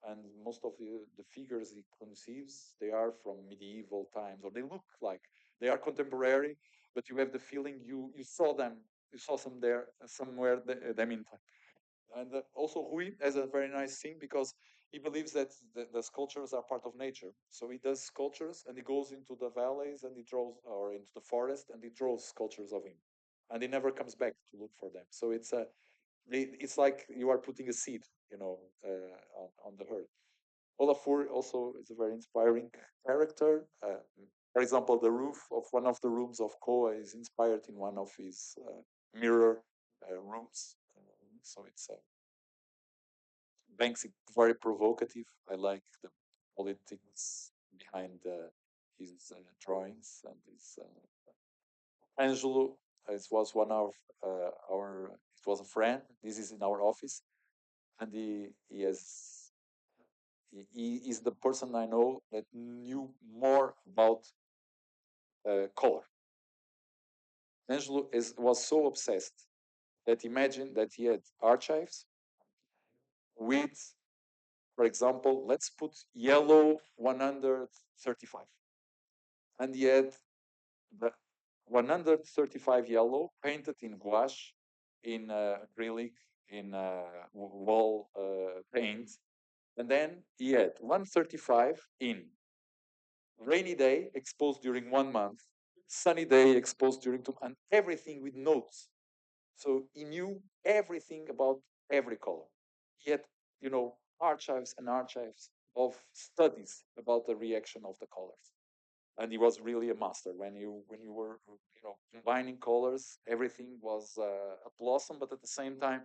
And most of the figures he conceives, they are from medieval times, or they look like they are contemporary, but you have the feeling you saw them, you saw some there somewhere them in time. And also Rui has a very nice thing because he believes that the sculptures are part of nature. So he does sculptures and he goes into the valleys and he draws, or into the forest and he draws sculptures of him, and he never comes back to look for them. So it's like you are putting a seed, on the earth. Olafur also is a very inspiring character. For example, the roof of one of the rooms of Koa is inspired in one of his mirror rooms. So it's Banks is very provocative. I like the politics behind his drawings and his Angelo. It was one of our. It was a friend. This is in our office, and he is the person I know that knew more about color. Angelo was so obsessed that imagined that he had archives with, for example, let's put yellow 135. And he had the 135 yellow painted in gouache, in acrylic, in wall paint. And then he had 135 in rainy day exposed during 1 month, sunny day exposed during 2, and everything with notes. So he knew everything about every color. He had, archives and archives of studies about the reaction of the colors. And he was really a master when you were, combining colors. Everything was a blossom, but at the same time,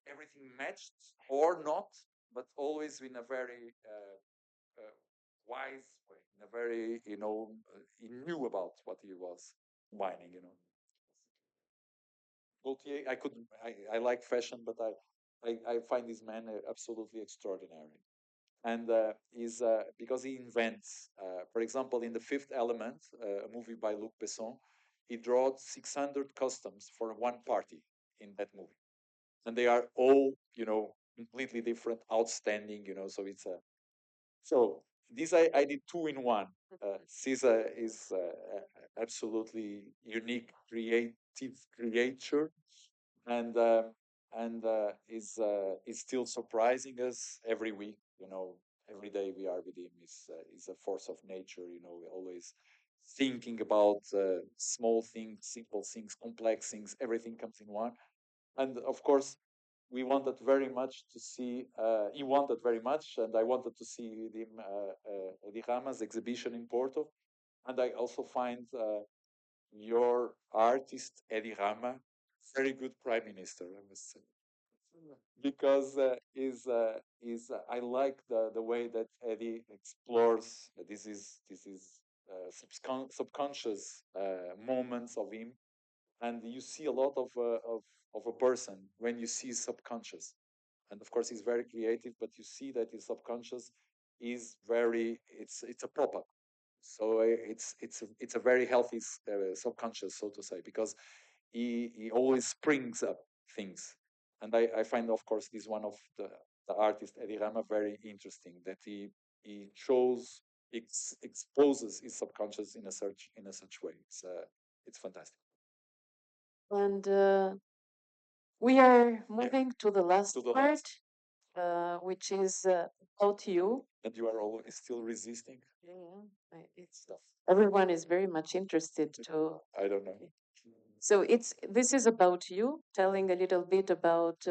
everything matched or not, but always in a very wise way, in a very, he knew about what he was combining. Gaultier, I like fashion, but I find this man absolutely extraordinary. And is because he invents, for example, in The Fifth Element, a movie by Luc Besson, he drew 600 costumes for one party in that movie, and they are all, completely different, outstanding, so it's a so this I did two in one. Caesar is absolutely unique, creative creature, and is still surprising us every week. Every day we are with him is a force of nature. Always thinking about small things, simple things, complex things. Everything comes in one, and of course we wanted very much to see, he wanted very much, and I wanted to see with him Eddie Rama's exhibition in Porto. And I also find your artist, Eddie Rama, very good prime minister, I must say. because I like the way that Eddie explores subconscious moments of him, and you see a lot of a person when you see subconscious, and of course he's very creative, but you see that his subconscious is very it's a pop-up, so it's a very healthy subconscious, so to say, because he always springs up things. And I find, of course, this one of the artist Eddie Rama very interesting, that he shows exposes his subconscious in a such way. It's fantastic. And we are moving to the last To the part, last. which is about you. And you are always still resisting. Yeah, it's Stuff. everyone is very much interested to. I don't know. So this is about you, telling a little bit about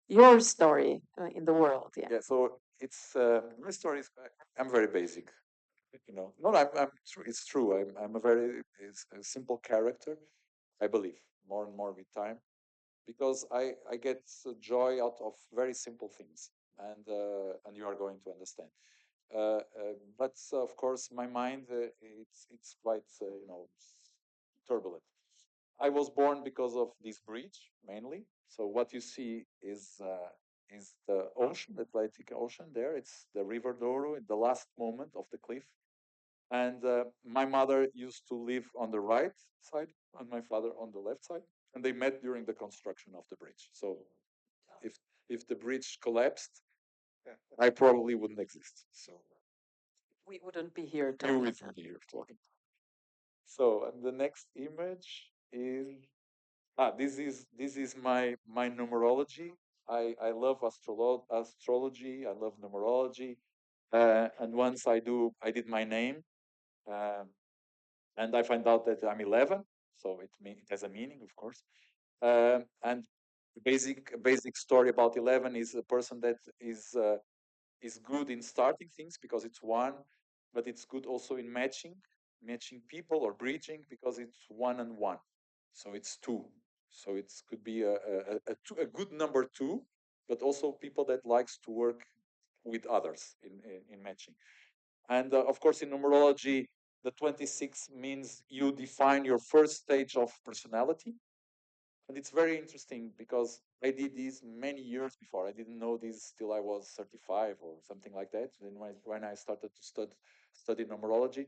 your story in the world. Yeah. Yeah. So it's my story is I'm very basic. You know, no, I'm true. It's true. I'm a very a simple character. I believe more and more with time, because I get joy out of very simple things, and you are going to understand. But of course, my mind it's quite turbulent. I was born because of this bridge mainly. So what you see is the ocean, the Atlantic Ocean. There, it's the River Douro at the last moment of the cliff. And my mother used to live on the right side, and my father on the left side, and they met during the construction of the bridge. So if if the bridge collapsed, I probably wouldn't exist. So We wouldn't be here you talking. wouldn't be here talking. So and the next image is this is my numerology. I love astrology. I love numerology. And once I did my name, um, and I find out that I'm 11, so it has a meaning, of course. And the basic story about 11 is a person that is good in starting things because it's one, but it's good also in matching people or bridging because it's one and one, so it's two. So it could be a good number two, but also people that likes to work with others in matching. And of course, in numerology, the 26 means you define your first stage of personality. And it's very interesting because I did this many years before. I didn't know this till I was 35 or something like that. And when I started to study numerology,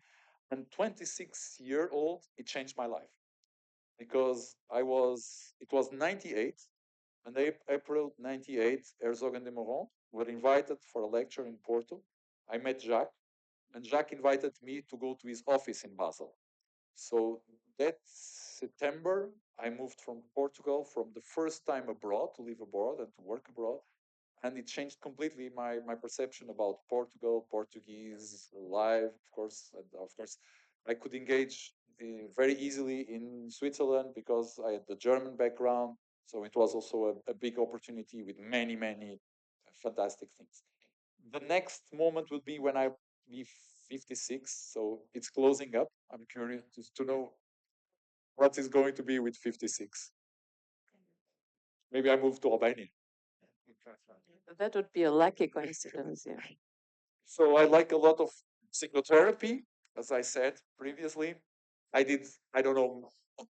and 26-year-old, it changed my life because it was 98, and April 98, Herzog and de Meuron were invited for a lecture in Porto. I met Jacques, and Jacques invited me to go to his office in Basel. So that September, I moved from Portugal from the first time abroad to live abroad and to work abroad. And it changed completely my perception about Portugal, Portuguese life, of course. And of course, I could engage very easily in Switzerland because I had the German background. So it was also a big opportunity with many fantastic things. The next moment would be when I be 56. So it's closing up. I'm curious to know what is going to be with 56. Maybe I move to Albania. That would be a lucky coincidence. Yeah. So I like a lot of psychotherapy, as I said previously. I did, I don't know,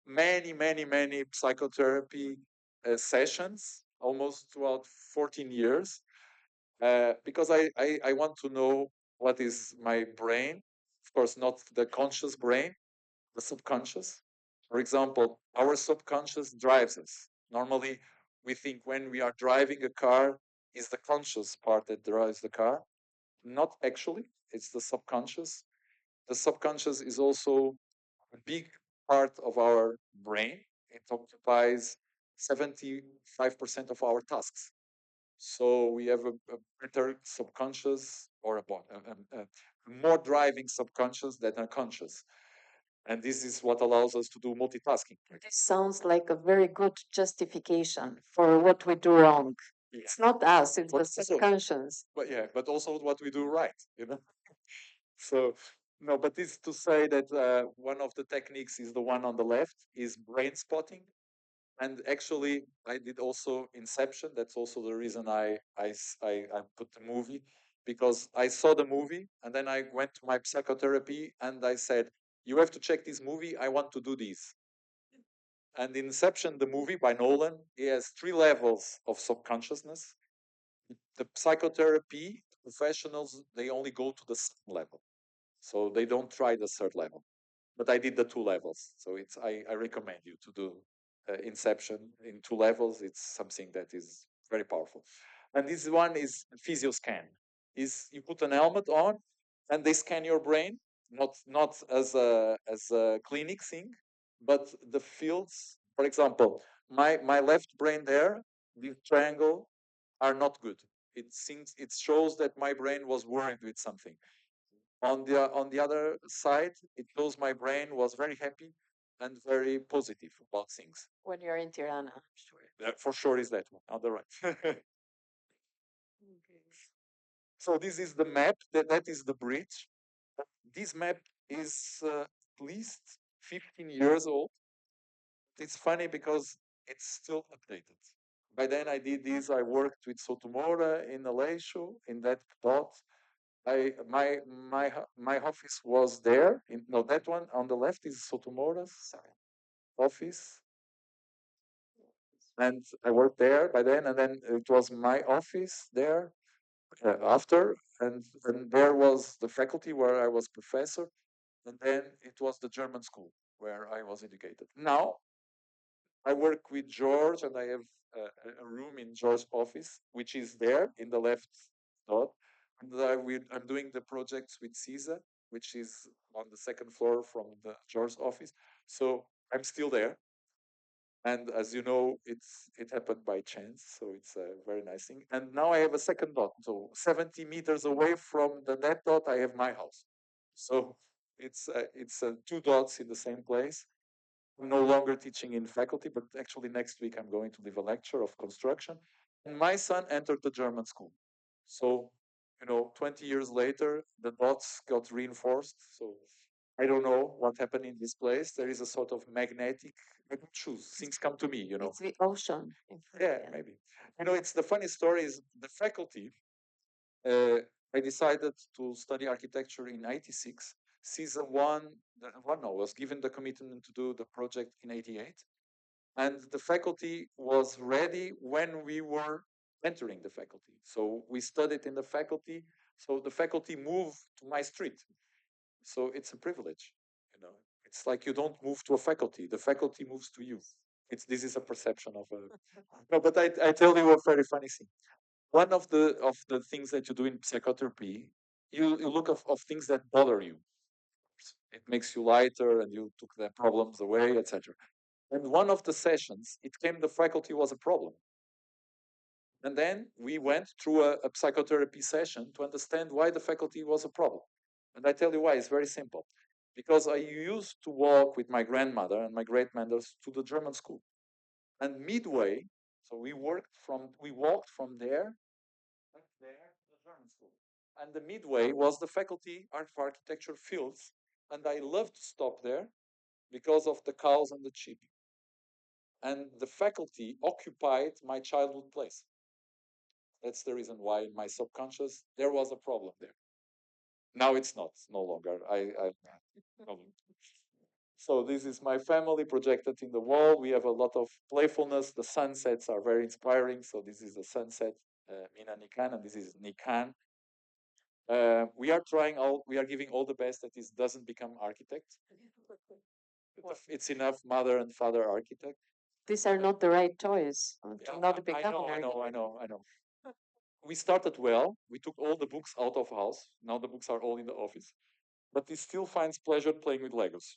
many psychotherapy sessions, almost throughout 14 years, because I want to know what is my brain. Of course, not the conscious brain, the subconscious. For example, our subconscious drives us. Normally, we think when we are driving a car, is the conscious part that drives the car. Not actually, it's the subconscious. The subconscious is also a big part of our brain. It occupies 75% of our tasks. So we have a better subconscious or a more driving subconscious than a conscious. And this is what allows us to do multitasking. This sounds like a very good justification for what we do wrong. Yeah. It's not us, it's But the subconscious. But yeah, but also what we do right, you know. So no, but this to say that one of the techniques is the one on the left is brain spotting. And actually, I did also Inception. That's also the reason I put the movie, because I saw the movie and then I went to my psychotherapy and I said, you have to check this movie. I want to do this. And Inception, the movie by Nolan, it has 3 levels of subconsciousness. The psychotherapy professionals, they only go to the 2nd level. So they don't try the 3rd level. But I did the 2 levels. So I recommend you to do Inception in 2 levels. It's something that is very powerful. And this one is PhysioScan. Is you put an helmet on and they scan your brain, not as a clinic thing, but the fields. For example, my left brain there, the triangle, are not good. It shows that my brain was worried with something. On the other side, it shows my brain was very happy and very positive about things. When you're in Tirana, I'm sure. That for sure is that one on the right. Okay. So this is the map. That is the bridge. This map is at least 15 years old. It's funny because it's still updated. By then I did this. I worked with Sotomora in Aleixo in that plot. My office was there. No, that one on the left is Sotomora's office, and I worked there by then. And then it was my office there after, and there was the faculty where I was professor, and then it was the German school where I was educated. Now I work with George, and I have a room in George's office, which is there in the left dot. And I'm doing the projects with CISA, which is on the 2nd floor from the George's office. So I'm still there. And as you know, it happened by chance. So it's a very nice thing. And now I have a 2nd dot. So 70 meters away from the net dot, I have my house. So it's 2 dots in the same place. I'm no longer teaching in faculty, but actually next week I'm going to give a lecture of construction. And my son entered the German school. So, 20 years later, the dots got reinforced. So I don't know what happened in this place. There is a sort of magnetic, I don't choose. Things come to me. It's the ocean. Yeah, maybe. It's the funny story is the faculty, uh, I decided to study architecture in 86. Season one no, was given the commitment to do the project in 88. And the faculty was ready when we were entering the faculty. So we studied in the faculty. So the faculty moved to my street. So it's a privilege. It's like you don't move to a faculty. The faculty moves to you. This is a perception of a. No, but I tell you a very funny thing. One of the things that you do in psychotherapy, you look of things that bother you. It makes you lighter and you took the problems away, etc. And one of the sessions, it came the faculty was a problem. And then we went through a psychotherapy session to understand why the faculty was a problem. And I tell you why, it's very simple. Because I used to walk with my grandmother and my great mentors to the German school. And midway, so we walked from there to the German school. And the midway was the faculty of architecture fields. And I loved to stop there because of the cows and the sheep. And the faculty occupied my childhood place. That's the reason why in my subconscious there was a problem there. Now it's not, no longer. So this is my family projected in the wall. We have a lot of playfulness. The sunsets are very inspiring. So this is the sunset, Mina Nikan, and this is Nikan. We are giving all the best that this doesn't become architect. It's enough mother and father architect. These are not the right choice to not I become know, an I architect. know. We started well. We took all the books out of house. Now the books are all in the office. But he still finds pleasure playing with Legos.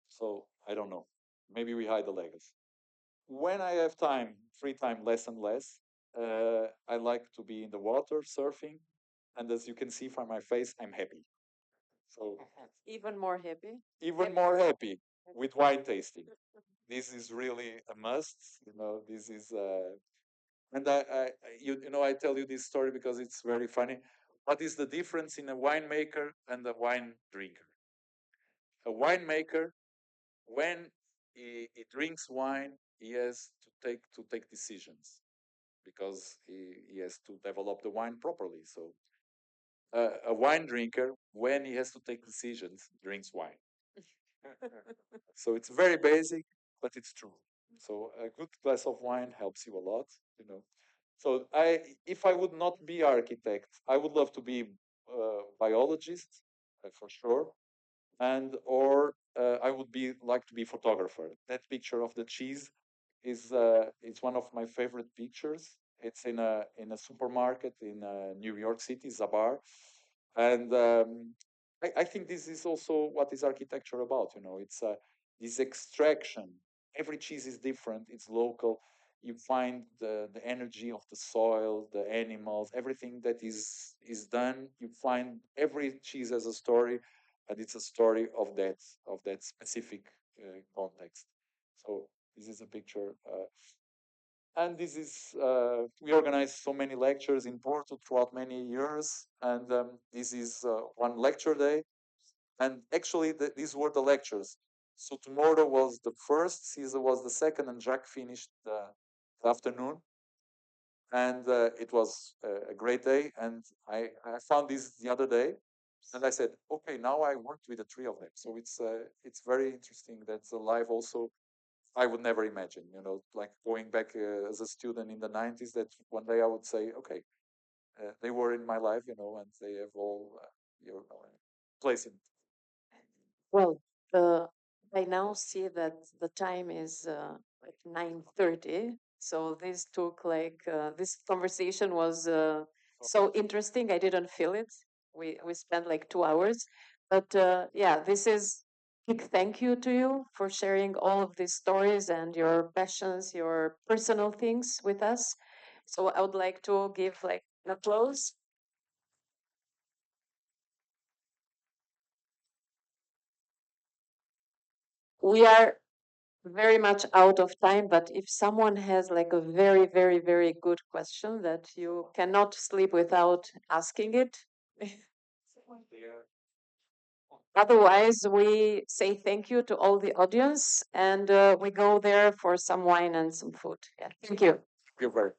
So I don't know. Maybe we hide the Legos. When I have time, free time, less and less, I like to be in the water surfing. And as you can see from my face, I'm happy. So Even more happy. even more happy with wine tasting. This is really a must. This is and I tell you this story because it's very funny. What is the difference in a winemaker and a wine drinker? A winemaker, when he drinks wine, he has to take decisions because he has to develop the wine properly. So a wine drinker, when he has to take decisions, drinks wine. So it's very basic, but it's true. So a good glass of wine helps you a lot, you know. So if I would not be architect, I would love to be biologist for sure, and or I would be like to be photographer. That picture of the cheese is it's one of my favorite pictures. It's in a supermarket in New York City, Zabar, and I think this is also what is architecture about. You know, it's this extraction. Every cheese is different. It's local. You find the energy of the soil, the animals, everything that is done. You find every cheese has a story, and it's a story of that specific context. So this is a picture. And this is, we organized so many lectures in Porto throughout many years. And this is one lecture day. And actually, these were the lectures. So tomorrow was the first, Caesar was the second, and Jacques finished the afternoon. And it was a great day. And I found this the other day. And I said, okay, now I worked with the three of them. So it's very interesting that the life also I would never imagine, you know, like going back as a student in the 90s, that one day I would say, okay, they were in my life, you know, and they have all, you know, place in. Well, I now see that the time is like 9:30. So this took like this conversation was so interesting. I didn't feel it. We spent like 2 hours, but yeah, this is big thank you to you for sharing all of these stories and your passions, your personal things with us. So I would like to give like an applause. We are very much out of time, but if someone has like a very, very, very good question that you cannot sleep without asking it, otherwise we say thank you to all the audience and we go there for some wine and some food. Yeah, thank you. You're very